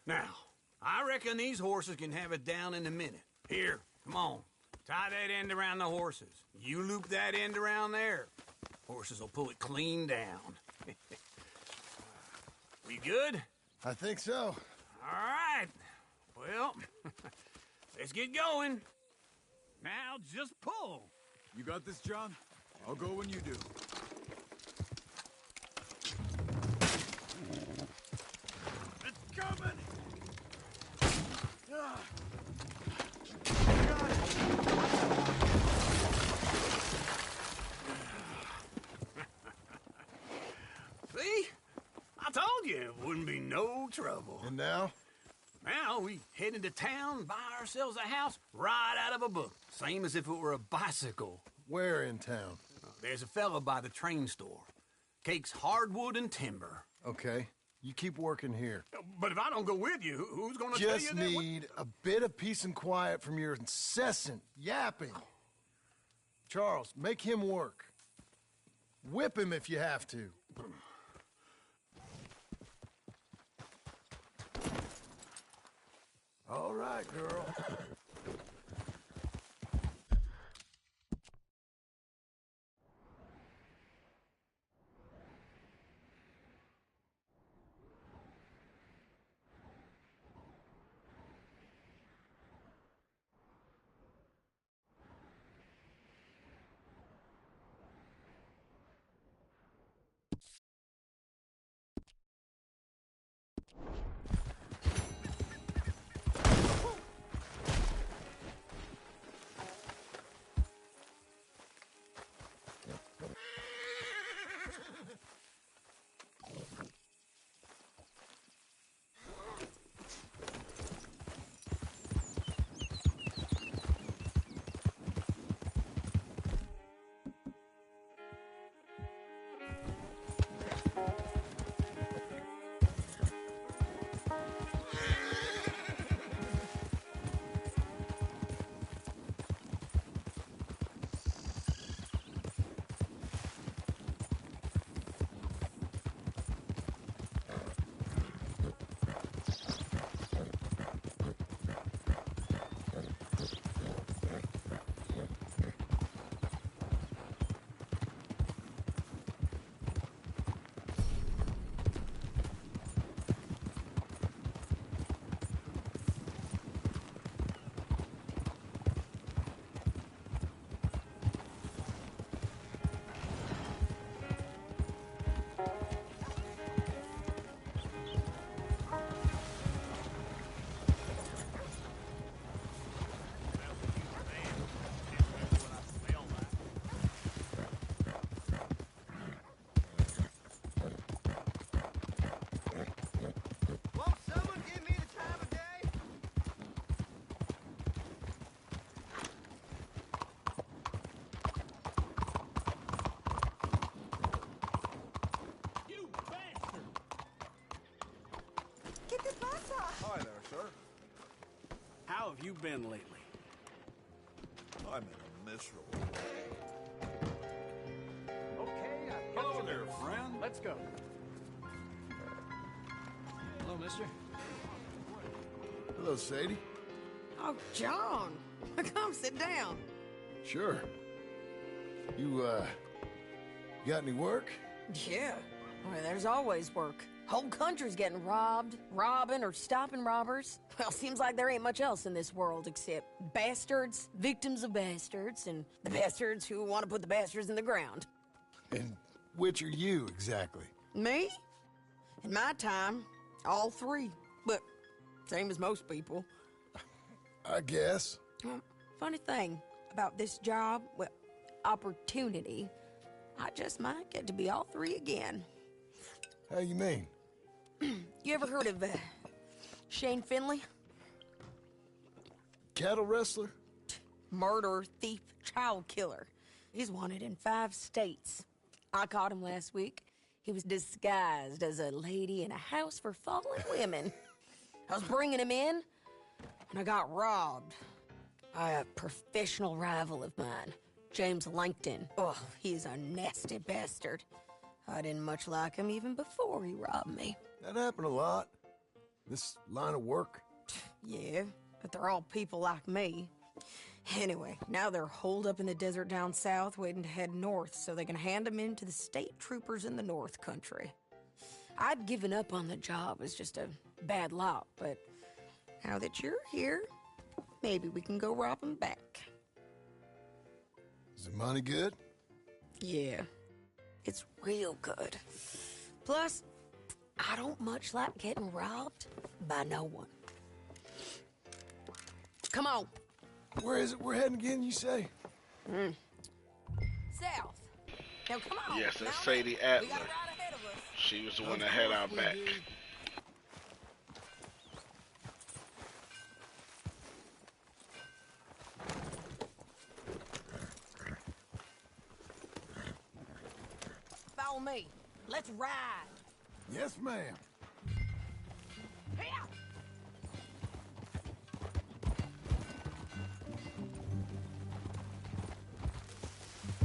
Now, I reckon these horses can have it down in a minute. Here, come on. Tie that end around the horses. You loop that end around there. Horses will pull it clean down. We good? I think so. All right. Well, let's get going. Now just pull. You got this, John? I'll go when you do. It's coming! Ah. See? I told you it wouldn't be no trouble. And now? Now we head into town, buy ourselves a house right out of a book. Same as if it were a bicycle. Where in town? There's a fella by the train store. Cakes hardwood and timber. Okay. You keep working here. But if I don't go with you, who's gonna tell you Just that? need a bit of peace and quiet from your incessant yapping. Charles, make him work. Whip him if you have to. All right, girl. Hi there, sir. How have you been lately? I'm in a miserable way. Okay, Hello there, friend. Let's go. Hello, mister. Hello, Sadie. Oh, John. Come sit down. Sure. You got any work? Yeah. Well, there's always work. Whole country's getting robbed, robbing, or stopping robbers. Well, seems like there ain't much else in this world except bastards, victims of bastards, and the bastards who want to put the bastards in the ground. And which are you, exactly? Me? In my time, all three. But same as most people. I guess. Funny thing about this job, well, opportunity, I just might get to be all three again. How you mean? You ever heard of Shane Finley? Cattle wrestler? Murderer, thief, child killer. He's wanted in 5 states. I caught him last week. He was disguised as a lady in a house for fallen women. I was bringing him in, and I got robbed by a professional rival of mine, James Langton. Oh, he's a nasty bastard. I didn't much like him even before he robbed me. That happened a lot. This line of work. Yeah, but they're all people like me. Anyway, now they're holed up in the desert down south, waiting to head north so they can hand them in to the state troopers in the north country. I'd given up on the job as just a bad lot, but now that you're here, maybe we can go rob them back. Is the money good? Yeah, it's real good. Plus, I don't much like getting robbed by no one. Come on. Where is it we're heading again, you say? South. Now come on. Yes, that's Now Sadie we Adler. got a ride ahead of us. She was the one that had our back. Follow me. Let's ride. Yes, ma'am. Here.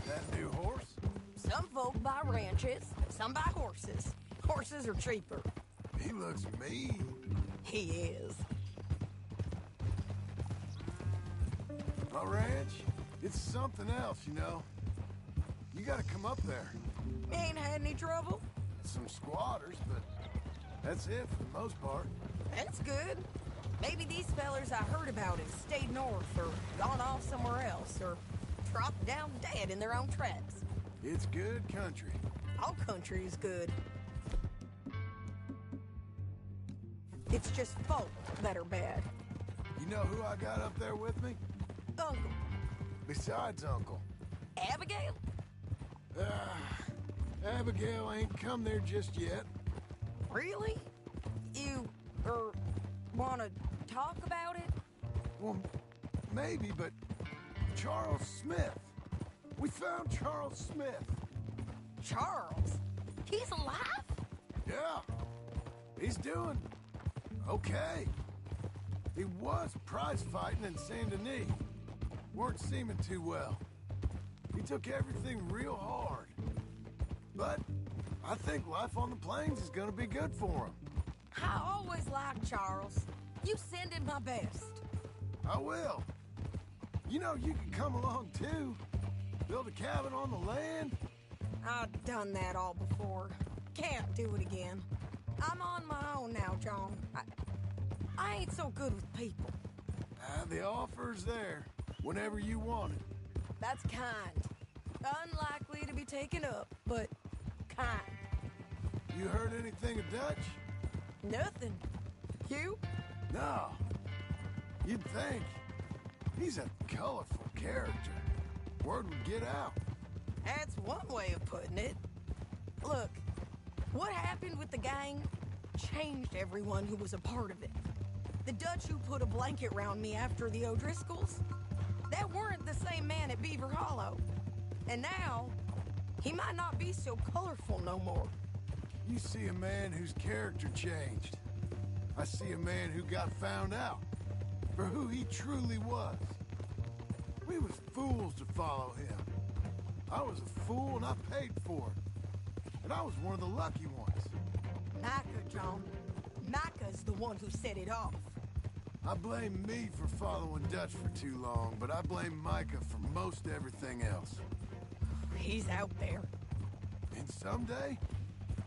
That new horse? Some folk buy ranches, some buy horses. Horses are cheaper. He looks mean. He is. My ranch, it's something else, you know. You gotta come up there. Ain't had any trouble? Some squatters, but that's it for the most part. That's good. Maybe these fellers I heard about have stayed north or gone off somewhere else or dropped down dead in their own tracks. It's good country. All country is good. It's just folk that are bad. You know who I got up there with me? Uncle. Besides Uncle. Abigail? Abigail ain't come there just yet. Really? You, wanna talk about it? Well, maybe, but Charles Smith. We found Charles Smith. Charles? He's alive? Yeah. He's doing okay. He was prize fighting in Saint Denis. Weren't seeming too well. He took everything real hard. But I think life on the plains is gonna be good for him. I always liked Charles. You send him my best. I will. You know, you can come along too. Build a cabin on the land. I've done that all before. Can't do it again. I'm on my own now, John. I ain't so good with people. The offer's there whenever you want it. That's kind. Unlikely to be taken up, but kind. You heard anything of Dutch? Nothing. You? No. You'd think. He's a colorful character. Word would get out. That's one way of putting it. Look, what happened with the gang changed everyone who was a part of it. The Dutch who put a blanket round me after the O'Driscolls, that weren't the same man at Beaver Hollow. And now, he might not be so colorful no more. You see a man whose character changed. I see a man who got found out for who he truly was. We was fools to follow him. I was a fool and I paid for it. And I was one of the lucky ones. Micah, John. Micah's the one who set it off. I blame me for following Dutch for too long, but I blame Micah for most everything else. He's out there. And someday,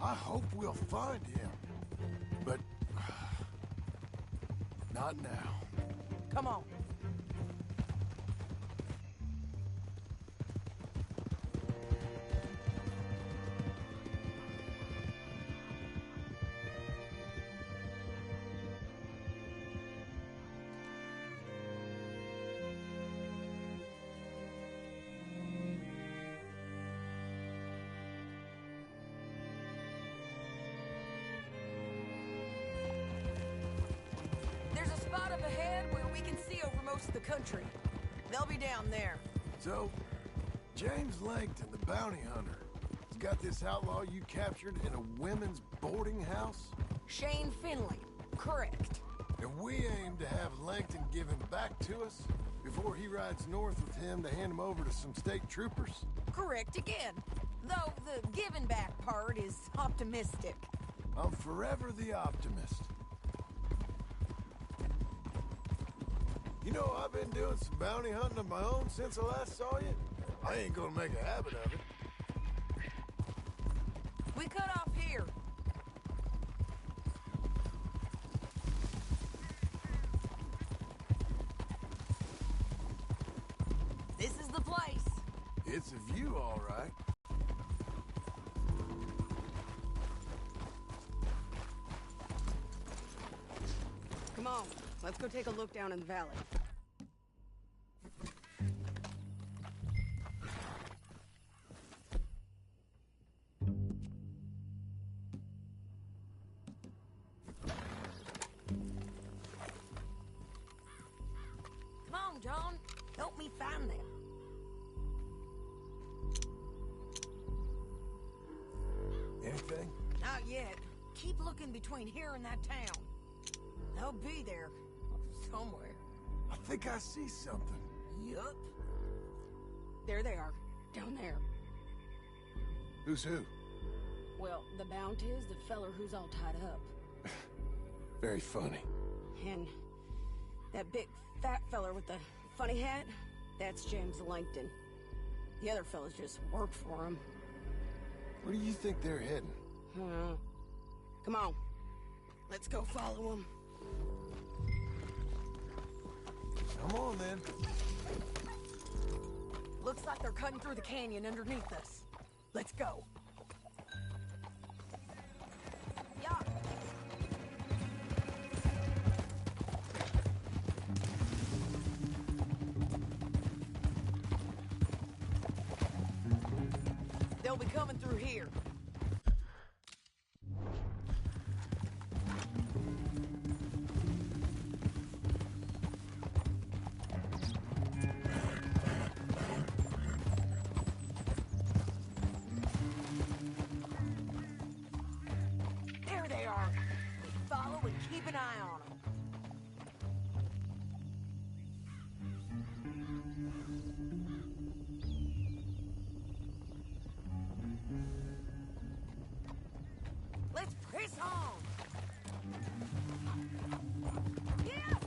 I hope we'll find him. But... not now. Come on. There's a spot up ahead where we can see over most of the country. They'll be down there. So, James Langton, the bounty hunter, has got this outlaw you captured in a women's boarding house? Shane Finley. Correct. And we aim to have Langton give him back to us before he rides north with him to hand him over to some state troopers? Correct again. Though the giving back part is optimistic. I'm forever the optimist. You know, I've been doing some bounty hunting of my own since I last saw you. I ain't gonna make a habit of it. We cut off here. This is the place. It's a view, all right. Come on, let's go take a look down in the valley. Come on, John. Help me find them. Anything? Not yet. Keep looking between here and that town. They'll be there. Somewhere. I think I see something. Yup. There they are. Down there. Who's who? Well, the bounty is the feller who's all tied up. Very funny. And that big fat feller with the funny hat, that's James Langton. The other fellas just work for him. Where do you think they're heading? Come on. Let's go follow them. Come on, then. Looks like they're cutting through the canyon underneath us. Let's go. Yeah. They'll be coming through here. There they are. Follow and keep an eye on them. Let's press on. Yeah.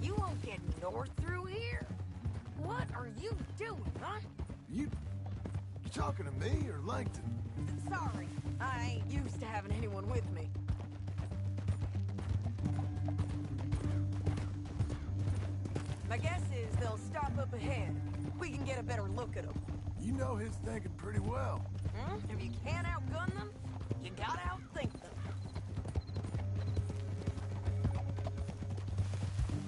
You won't get north through here. What are you doing, huh? You talking to me or Langton? Sorry, I ain't used to having anyone with me. My guess is they'll stop up ahead. We can get a better look at them. You know his thinking pretty well. If you can't outgun them, you gotta outthink them.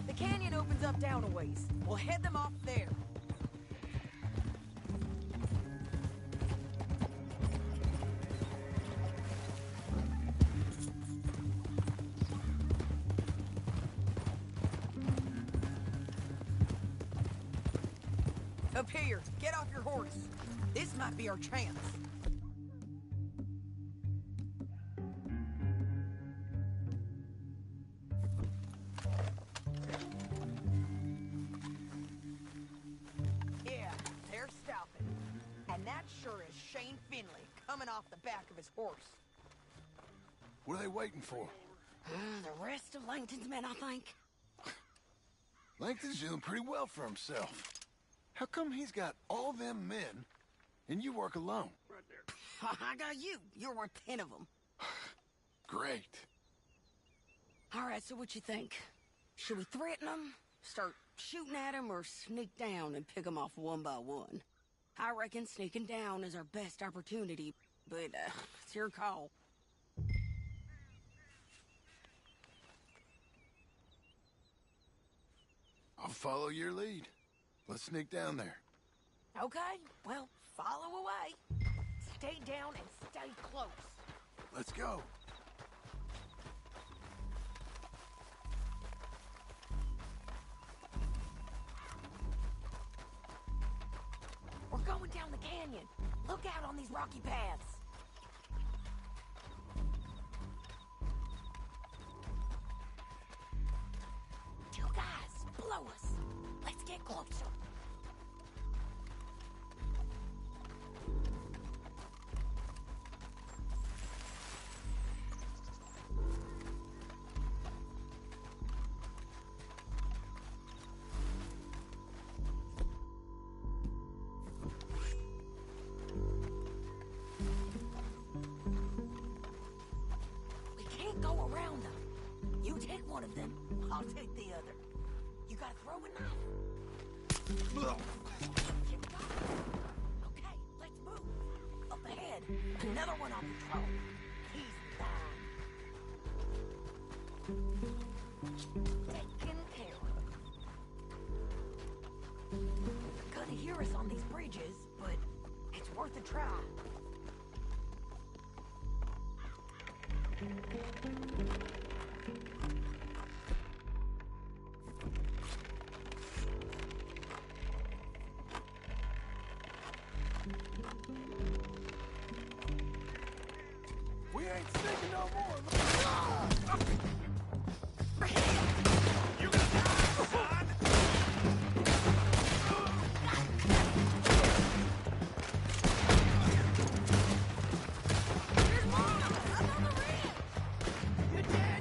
The canyon opens up down a ways. We'll head them off there. Up here, get off your horse. This might be our chance. Yeah, they're stopping. coming off the back of his horse. What are they waiting for? The rest of Langton's men, I think. Langton's doing pretty well for himself. How come he's got all them men, and you work alone? I got you. You're worth 10 of them. Great. All right, so what you think? Should we threaten them, start shooting at them, or sneak down and pick them off one by one? I reckon sneaking down is our best opportunity, but it's your call. I'll follow your lead. Let's sneak down there. Okay, well, follow away. Stay down and stay close. Let's go. We're going down the canyon. Look out on these rocky paths. You guys, blow us. Let's get closer. Go around them. You take one of them, I'll take the other. You gotta throw a knife. Okay, let's move. Up ahead, another one on patrol. He's mine. Taken care of. They're gonna hear us on these bridges, but it's worth a try. We ain't sneaking no more. You gonna die, son? Here's one! Another red! You're dead!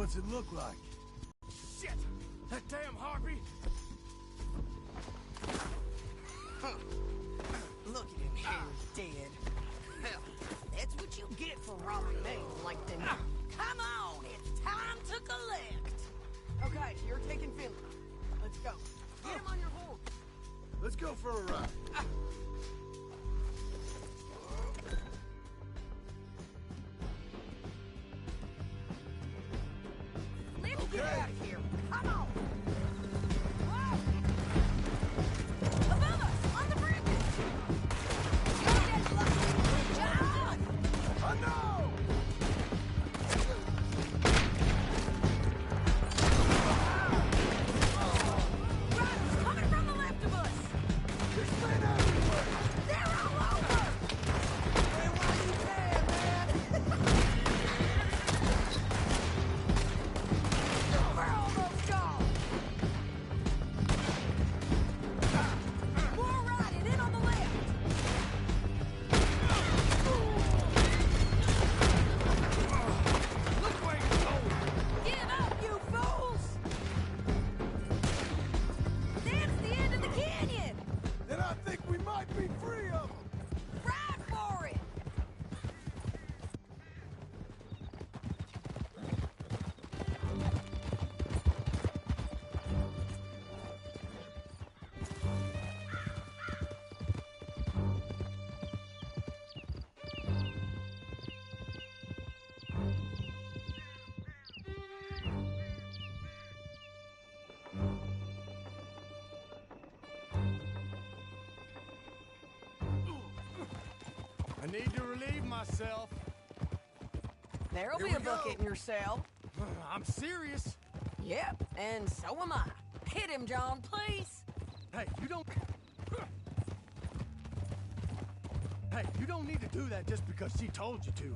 What's it look like? Shit! That damn harpy! Look at him here, dead. Hell, that's what you get for robbing James Langton. Come on, it's time to collect. Okay, you're taking Finley. Let's go. Get him on your horse. Let's go for a ride. Let's get out of here. Come on. Above us, on the bridge. John! Oh, no! Riders coming from the left of us. There's men everywhere. They're all over. Hey, why you mad, man? We're almost gone. More riding in on the left. Look where you're going! Give up, you fools! That's the end of the canyon! Then I think we might be free of them. Ride for it! I need to relieve myself. There'll Here be a we go. bucket in your cell. I'm serious. Yep, and so am I. Hit him, John, please. Hey, you don't... Hey, you don't need to do that just because she told you to.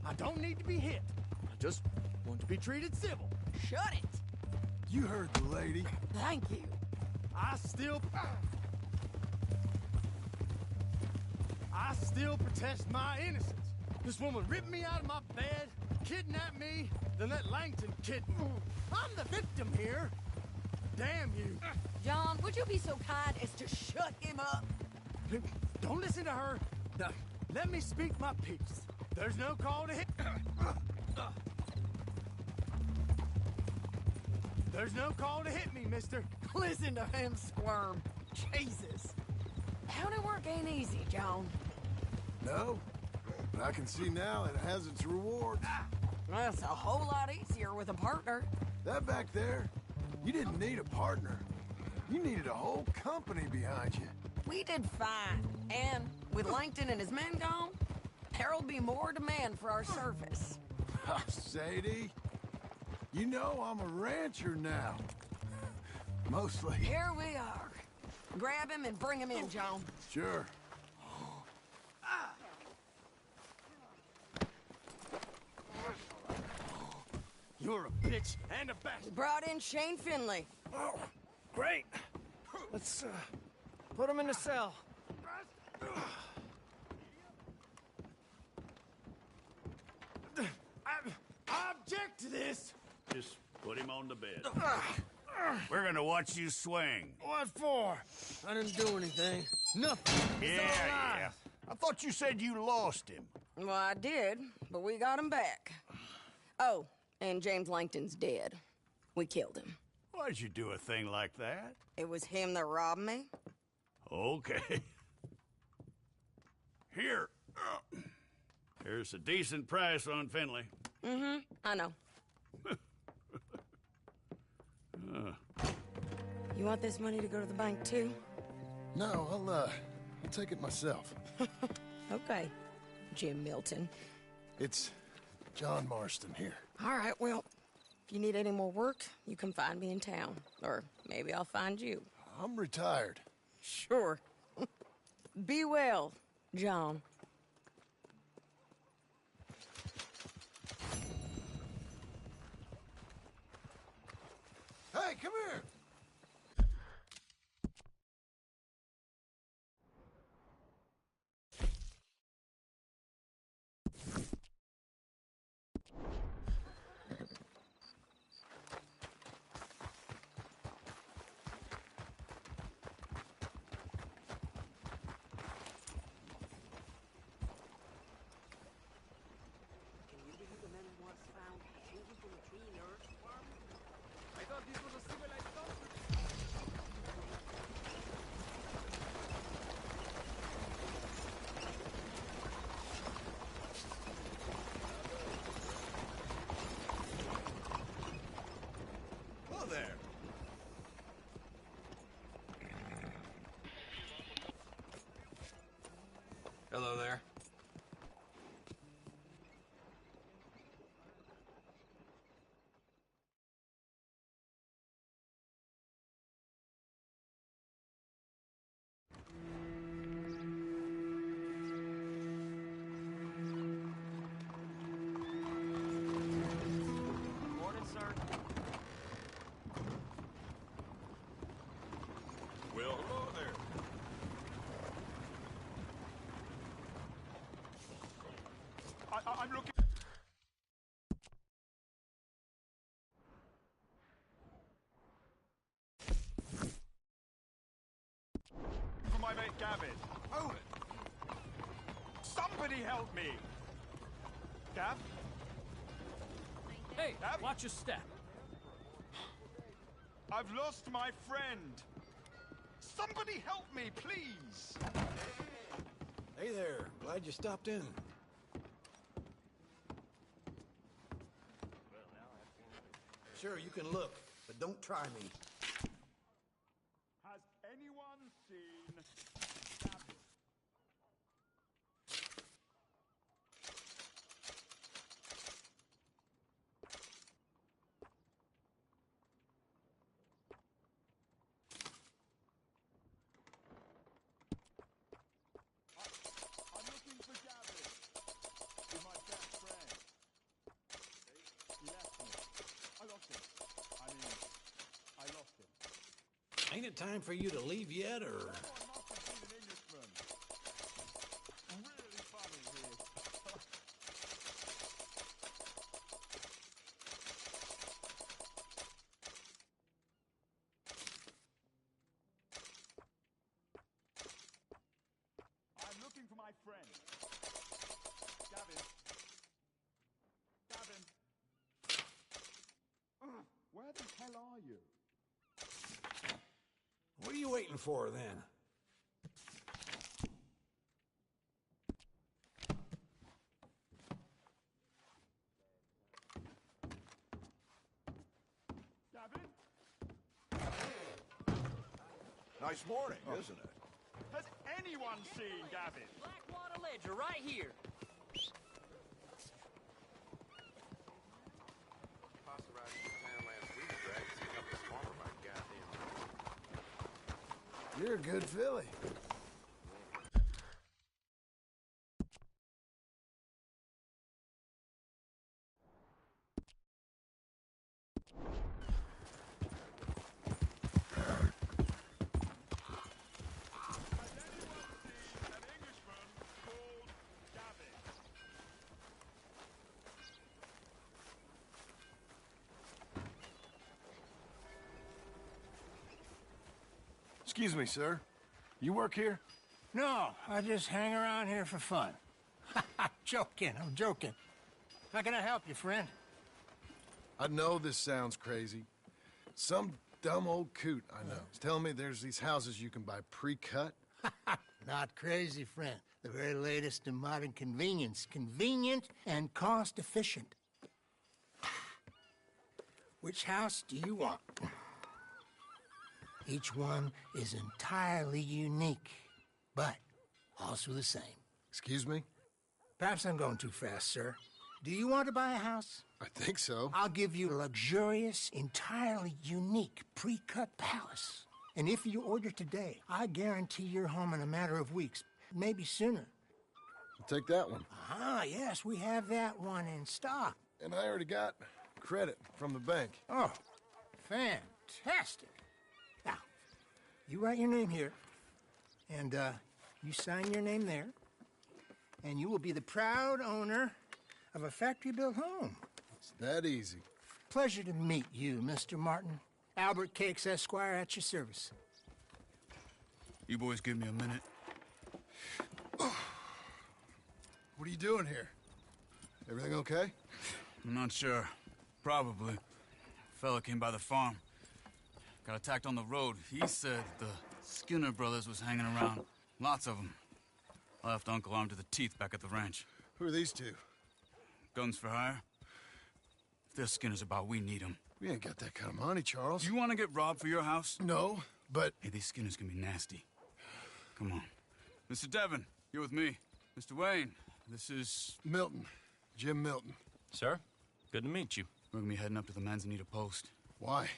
I don't need to be hit. I just want to be treated civil. Shut it. You heard the lady. Thank you. I still protest my innocence. This woman ripped me out of my bed, kidnapped me, then that Langton kid. I'm the victim here. Damn you. John, would you be so kind as to shut him up? Don't listen to her. Let me speak my piece. There's no call to hit. There's no call to hit me, mister. Listen to him squirm. Jesus. County work ain't easy, John. No, but I can see now it has its rewards. That's a whole lot easier with a partner. That back there, you didn't need a partner. You needed a whole company behind you. We did fine. And with Langton and his men gone, there'll be more demand for our service. Sadie, you know I'm a rancher now. Mostly. Here we are. Grab him and bring him in, John. Sure. You're a bitch and a bastard. We brought in Shane Finley. Oh, great. Let's put him in the cell. I object to this. Just put him on the bed. We're gonna watch you swing. What for? I didn't do anything. Nothing. It's all Yeah. I thought you said you lost him. Well, I did, but we got him back. Oh, and James Langton's dead. We killed him. Why'd you do a thing like that? It was him that robbed me. Okay. Here. Here's a decent price on Finley. Mm-hmm, I know. You want this money to go to the bank, too? No, I'll take it myself. Okay, Jim Milton. It's John Marston here. All right, well, if you need any more work, you can find me in town. Or maybe I'll find you. I'm retired. Sure. Be well, John. Hey, come here! Hello there. Morning, sir. Well, hello there. I'm looking. For my mate Gavin. Hold it. Somebody help me. Gav? Hey, watch your step. I've lost my friend. Somebody help me, please. Hey there. Glad you stopped in. Sure, you can look, but don't try me. Has anyone seen Gavin? I'm looking for Gavin. He's my best friend. He left me. I lost him. I lost him. Ain't it time for you to leave yet, or...? Someone must have seen an Englishman. Really funny, he is. I'm looking for my friend. Gavin. Gavin. Where the hell are you? What are you waiting for, then? Gavin? Nice morning, isn't it? Has anyone seen Gavin? Blackwater Ledger, right here. You're a good filly. Excuse me, sir. You work here? No, I just hang around here for fun. I'm joking. How can I help you, friend? I know this sounds crazy. Some dumb old coot I know is telling me there's these houses you can buy pre-cut. Not crazy, friend. The very latest in modern convenience. Convenient and cost-efficient. Which house do you want? Each one is entirely unique, but also the same. Excuse me? Perhaps I'm going too fast, sir. Do you want to buy a house? I think so. I'll give you a luxurious, entirely unique pre-cut palace. And if you order today, I guarantee you're home in a matter of weeks, maybe sooner. I'll take that one. Ah, yes, we have that one in stock. And I already got credit from the bank. Oh, fantastic. Now, you write your name here, and you sign your name there, and you will be the proud owner of a factory-built home. It's that easy. Pleasure to meet you, Mr. Martin. Albert Cakes, Esquire, at your service. You boys give me a minute. What are you doing here? Everything okay? I'm not sure. Probably. Fella came by the farm. Got attacked on the road. He said the Skinner brothers was hanging around. Lots of them. I left Uncle armed to the teeth back at the ranch. Who are these two? Guns for hire. If they're Skinner's about, we need them. We ain't got that kind of money, Charles. You want to get robbed for your house? No, but... Hey, these Skinners can be nasty. Come on. Mr. Devon, you're with me. Mr. Wayne, this is... Milton. Jim Milton. Sir, good to meet you. We're gonna be heading up to the Manzanita Post. Why?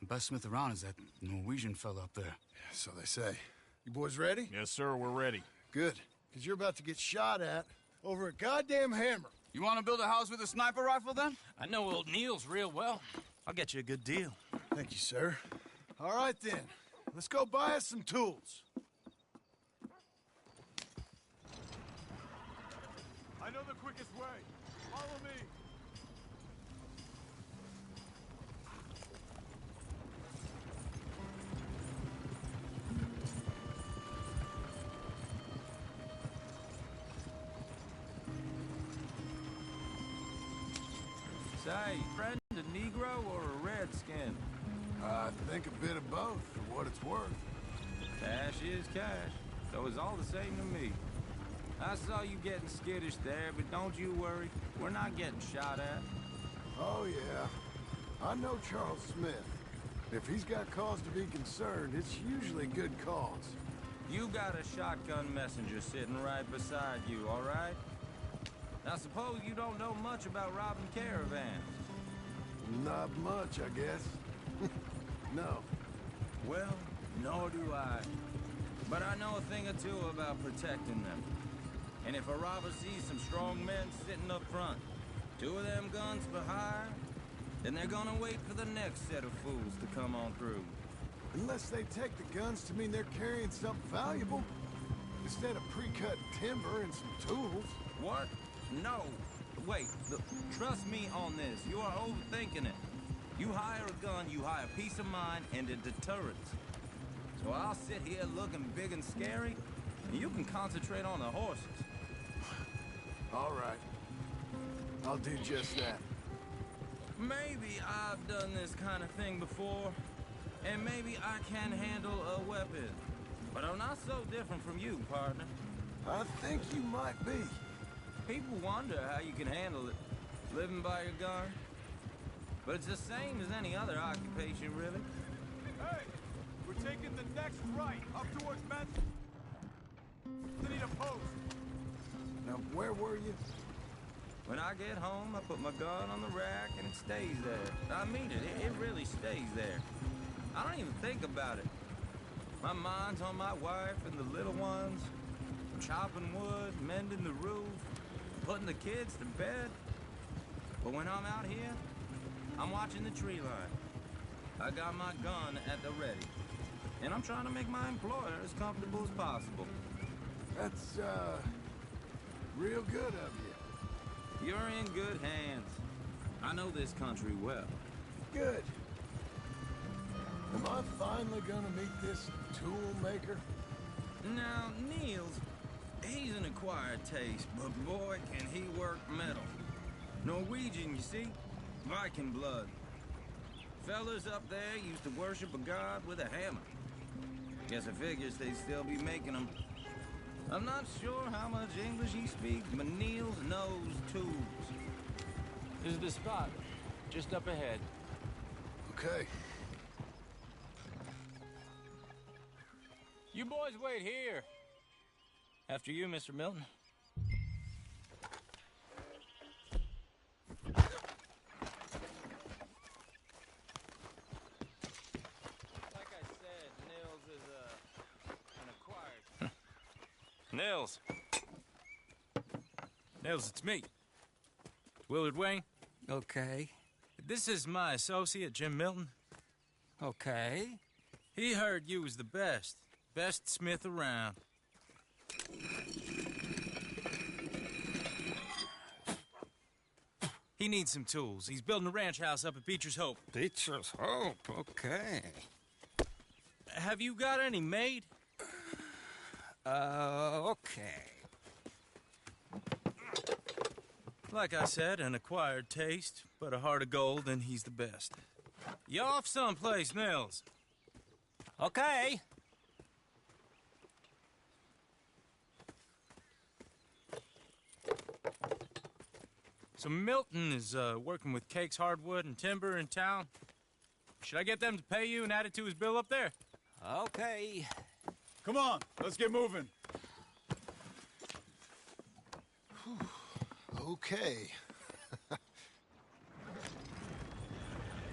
The best smith around is that Norwegian fella up there. So they say. You boys ready? Yes, sir, we're ready. Good. Because you're about to get shot at over a goddamn hammer. You want to build a house with a sniper rifle, then? I know old Neil's real well. I'll get you a good deal. Thank you, sir. All right, then. Let's go buy us some tools. I know the quickest way. Follow me. Say, friend, a Negro or a Redskin? I think a bit of both, for what it's worth. Cash is cash, so it's all the same to me. I saw you getting skittish there, but don't you worry. We're not getting shot at. Oh, yeah. I know Charles Smith. If he's got cause to be concerned, it's usually good cause. You got a shotgun messenger sitting right beside you, all right? Now, suppose you don't know much about robbing caravans. Not much, I guess. No. Well, nor do I. But I know a thing or two about protecting them. And if a robber sees some strong men sitting up front, 2 of them guns behind, then they're gonna wait for the next set of fools to come on through. Unless they take the guns to mean they're carrying something valuable. Instead of pre-cut timber and some tools. What? No. Wait, look, trust me on this. You are overthinking it. You hire a gun, you hire peace of mind and a deterrence. So I'll sit here looking big and scary, and you can concentrate on the horses. All right. I'll do just that. Maybe I've done this kind of thing before, and maybe I can handle a weapon. But I'm not so different from you, partner. I think you might be. People wonder how you can handle it, living by your gun. But it's the same as any other occupation, really. Hey, we're taking the next right up towards Manzanita Post. Now, where were you? When I get home, I put my gun on the rack and it stays there. I mean it, it really stays there. I don't even think about it. My mind's on my wife and the little ones. I'm chopping wood, mending the roof, putting the kids to bed. But when I'm out here, I'm watching the tree line. I got my gun at the ready. And I'm trying to make my employer as comfortable as possible. That's, real good of you. You're in good hands. I know this country well. Good. Am I finally gonna meet this tool maker? Now, Niels, he's an acquired taste, but boy, can he work metal. Norwegian, you see? Viking blood. Fellas up there used to worship a god with a hammer. Guess I figures they'd still be making them. I'm not sure how much English he speaks, but Niels knows tools. This is the spot, just up ahead. Okay. You boys wait here. After you, Mr. Milton. Like I said, Nils is an acquired. Nils. Nils, it's me. Willard Wayne. Okay. This is my associate, Jim Milton. Okay. He heard you was the best. Best smith around. He needs some tools. He's building a ranch house up at Beecher's Hope. Beecher's Hope, okay. Have you got any made? Okay. Like I said, an acquired taste, but a heart of gold, and he's the best. You off someplace, Nils? Okay. So Milton is working with Cake's Hardwood and Timber in town. Should I get them to pay you and add it to his bill up there? Okay. Come on, let's get moving. Okay.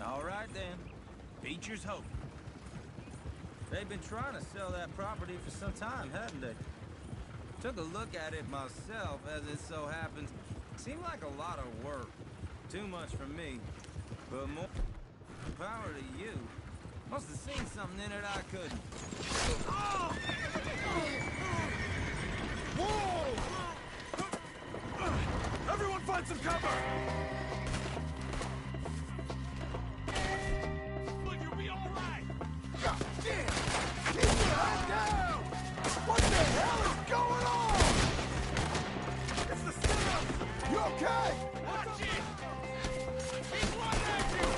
All right, then. Beecher's Hope. They've been trying to sell that property for some time, haven't they? Took a look at it myself, as it so happens. Seemed like a lot of work. Too much for me. But more power to you. Must have seen something in it I couldn't. Whoa! Everyone find some cover! But you'll be all right. God damn! Keep your head down! What the hell is going on? It's the sit-ups! You okay? Watch it! He's running at you!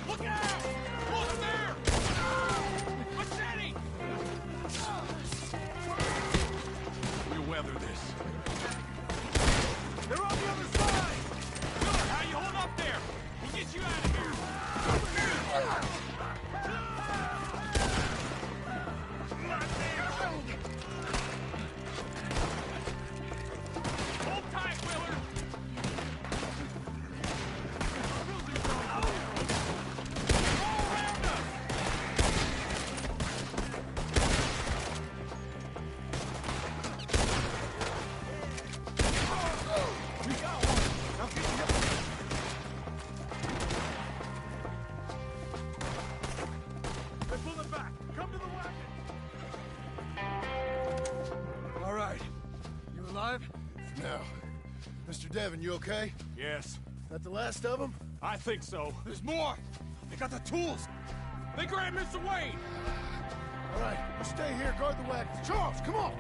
Look out! Look there! Machete! We'll weather this. They're on the other side! Miller, how you hold up there? We'll get you out of here! Hold tight, Miller! All around us! We got one! Now get him! They're pulling back! Come to the weapon! All right. You alive? No. Mr. Devon, you okay? Yes, That the last of them? I think so. There's more! They got the tools! They grabbed Mr. Wayne! All right, you stay here, guard the wagons. Charles, come on!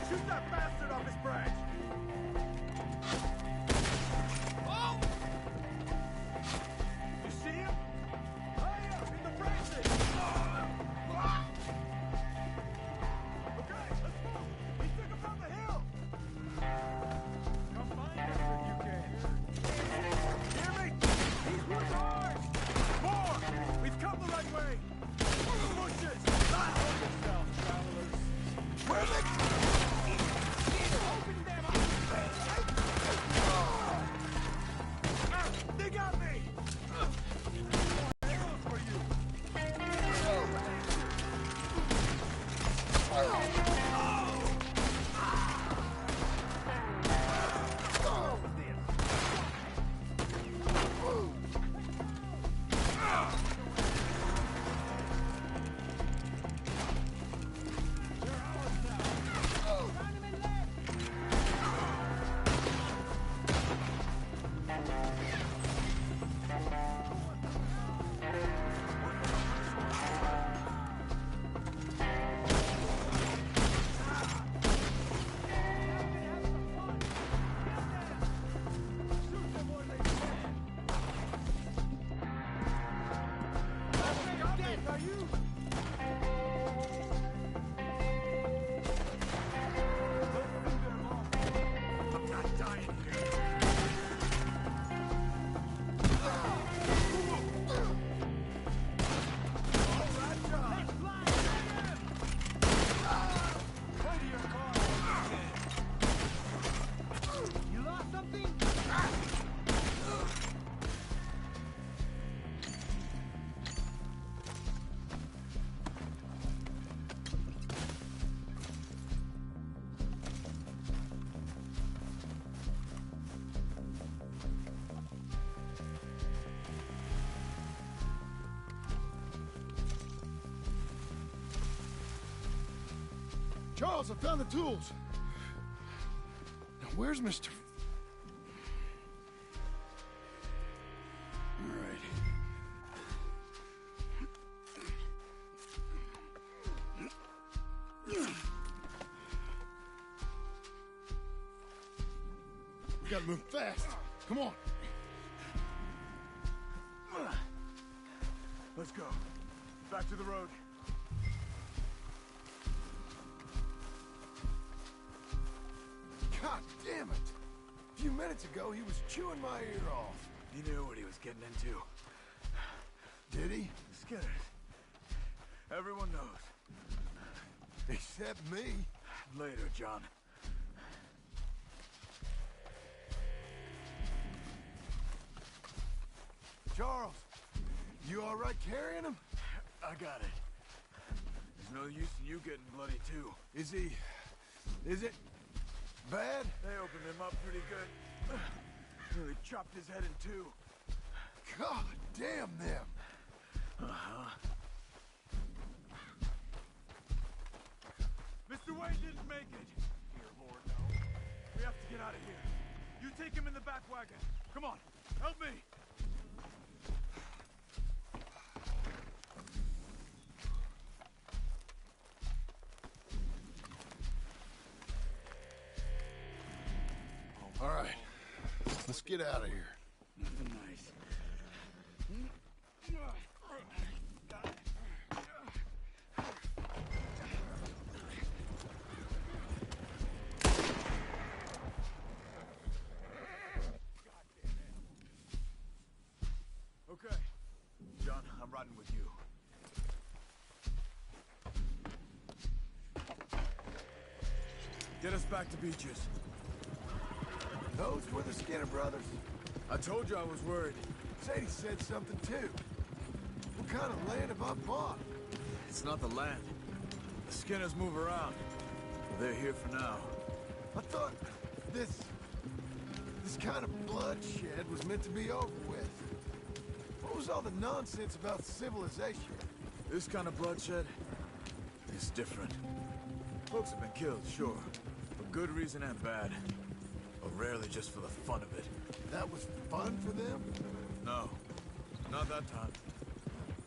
Shoot that bastard off his branch! Oh! You see him? Hurry up in the branches! Okay, let's move! He took him down the hill! Come find us if you can. Hear me? He's working hard! More! We've come the right way! Through the bushes! Not hold yourself, travelers! Where are they? They got me! Arrows for you! Charles, I found the tools. Now, where's Mr. All right. Gotta move fast. Come on. Let's go. Back to the road. God damn it! A few minutes ago, he was chewing my ear off. He knew what he was getting into. Did he? Skinners. Everyone knows. Except me. Later, John. Charles, you all right carrying him? I got it. There's no use in you getting bloody, too. Is it bad? They opened him up pretty good. Nearly chopped his head in two. God damn them. Mr. Wayne didn't make it. Dear Lord, no. We have to get out of here. You take him in the back wagon. Come on, help me. All right, let's get out of here. Nothing nice. Okay. John, I'm riding with you. Get us back to Beaches. Those were the Skinner brothers. I told you I was worried. Sadie said something too. What kind of land have I bought? It's not the land. The Skinners move around. They're here for now. I thought this kind of bloodshed was meant to be over with. What was all the nonsense about civilization? This kind of bloodshed is different. Folks have been killed, sure. For good reason and bad. But rarely just for the fun of it. That was fun for them? No. Not that time.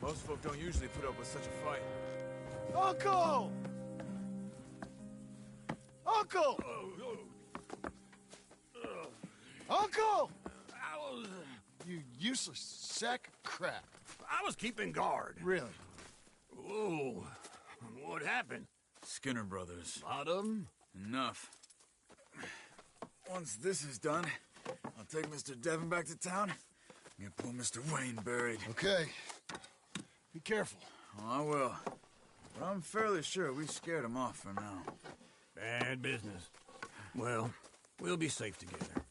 Most folk don't usually put up with such a fight. Uncle! Uncle! Uncle! You useless sack of crap. I was keeping guard. Really? Whoa. What happened? Skinner brothers. A lot of them? Enough. Once this is done, I'll take Mr. Devon back to town and get poor Mr. Wayne buried. Okay. Be careful. Oh, I will. But I'm fairly sure we scared him off for now. Bad business. Well, we'll be safe together.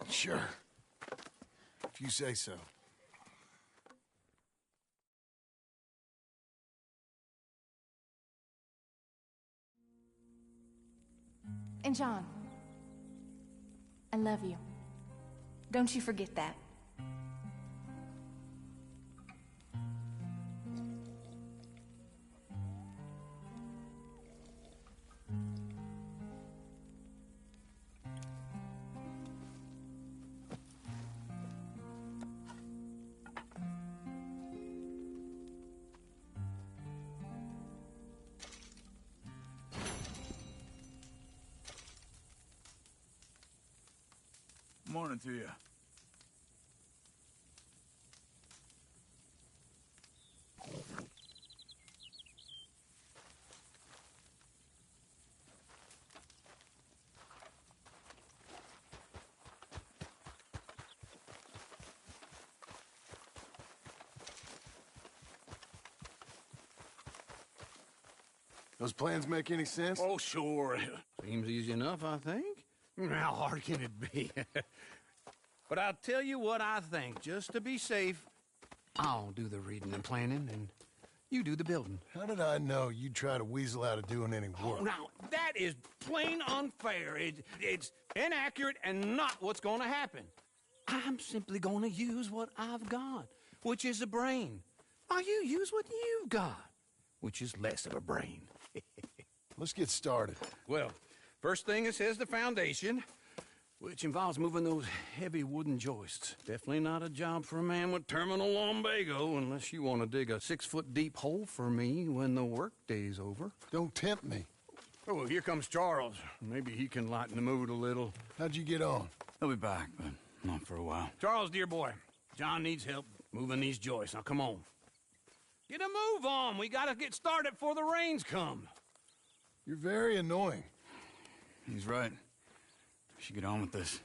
Sure. If you say so. And John, I love you. Don't you forget that. Morning to you. Those plans make any sense? Oh, sure. Seems easy enough, I think. How hard can it be? But I'll tell you what I think, just to be safe. I'll do the reading and planning, and you do the building. How did I know you'd try to weasel out of doing any work? Oh, now, that is plain unfair. It's inaccurate and not what's going to happen. I'm simply going to use what I've got, which is a brain. While you use what you've got, which is less of a brain. Let's get started. Well, first thing it says the foundation, which involves moving those heavy wooden joists. Definitely not a job for a man with terminal lumbago unless you want to dig a 6-foot deep hole for me when the workday's over. Don't tempt me. Oh, here comes Charles. Maybe he can lighten the mood a little. How'd you get on? He'll be back, but not for a while. Charles, dear boy, John needs help moving these joists. Now, come on. Get a move on. We gotta get started before the rains come. You're very annoying. He's right. We should get on with this.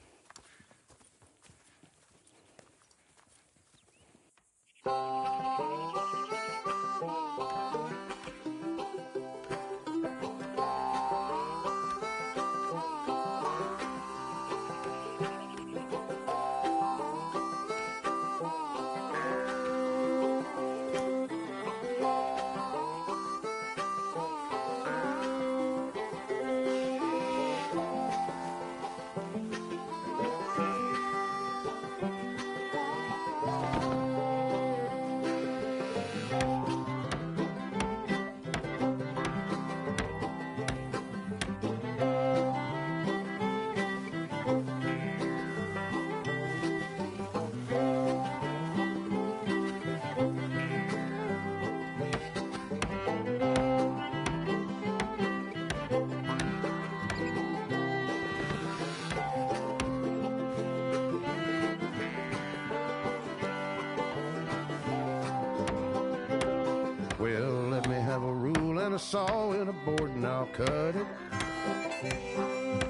Well, let me have a rule and a saw and a board and I'll cut it.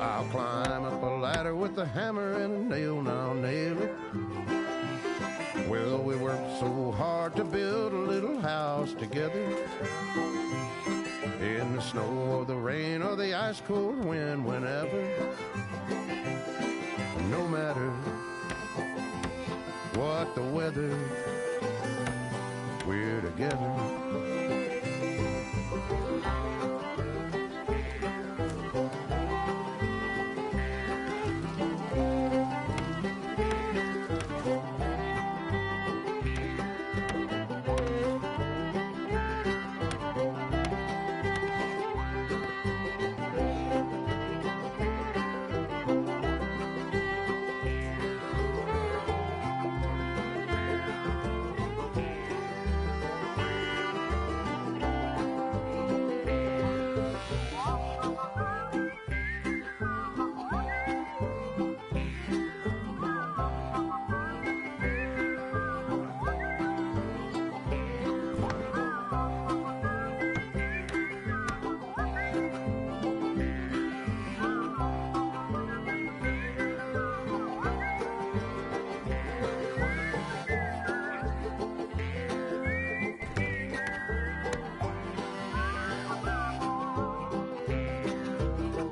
I'll climb up a ladder with a hammer and a nail and I'll nail it. Well, we worked so hard to build a little house together. In the snow or the rain or the ice cold wind, whenever. No matter what the weather, we're together.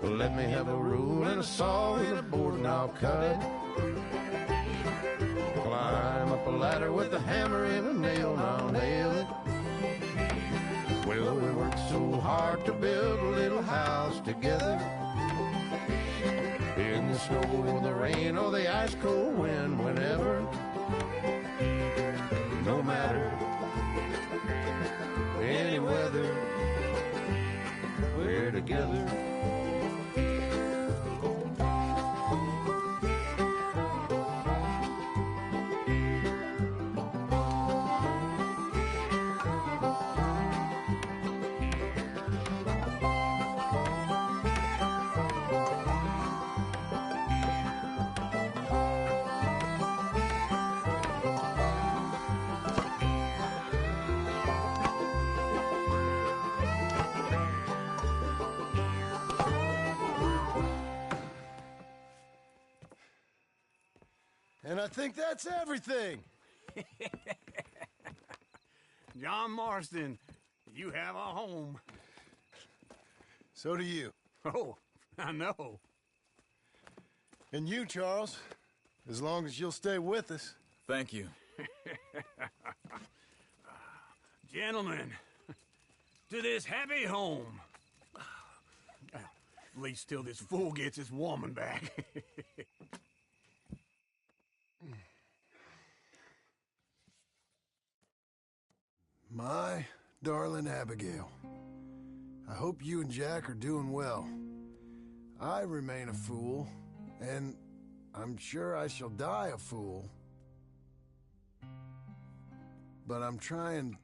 Let me have a rule and a saw and a board and I'll cut it. Climb up a ladder with a hammer and a nail and I'll nail it. Well, we worked so hard to build a little house together. In the snow or the rain or the ice cold wind, whenever. No matter any weather, we're together. And I think that's everything. John Marston, you have a home. So do you. Oh, I know. And you, Charles, as long as you'll stay with us. Thank you. Gentlemen, to this happy home. At least till this fool gets his woman back. My darling Abigail, I hope you and Jack are doing well. I remain a fool, and I'm sure I shall die a fool. But I'm trying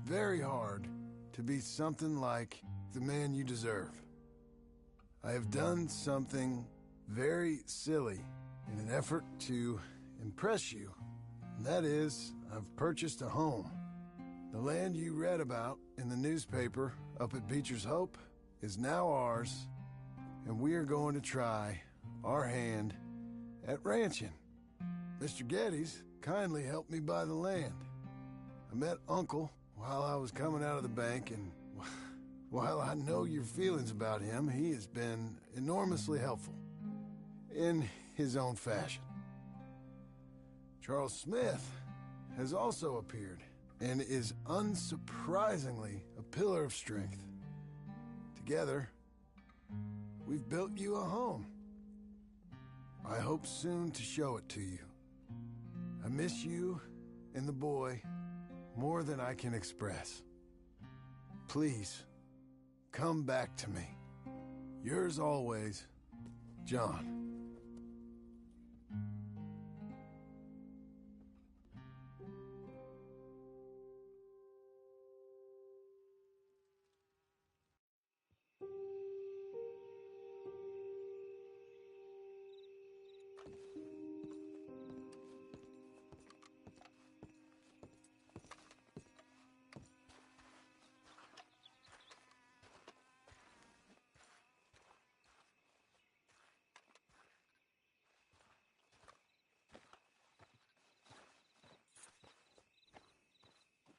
very hard to be something like the man you deserve. I have done something very silly in an effort to impress you. And that is, I've purchased a home. The land you read about in the newspaper up at Beecher's Hope is now ours, and we are going to try our hand at ranching. Mr. Geddes kindly helped me buy the land. I met Uncle while I was coming out of the bank, and while I know your feelings about him, he has been enormously helpful in his own fashion. Charles Smith has also appeared and is unsurprisingly a pillar of strength. Together, we've built you a home. I hope soon to show it to you. I miss you and the boy more than I can express. Please, come back to me. Yours always, John.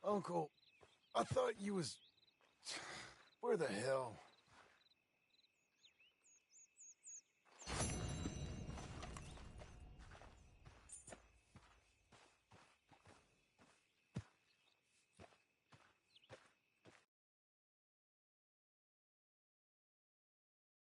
Uncle, I thought you was... Where the hell?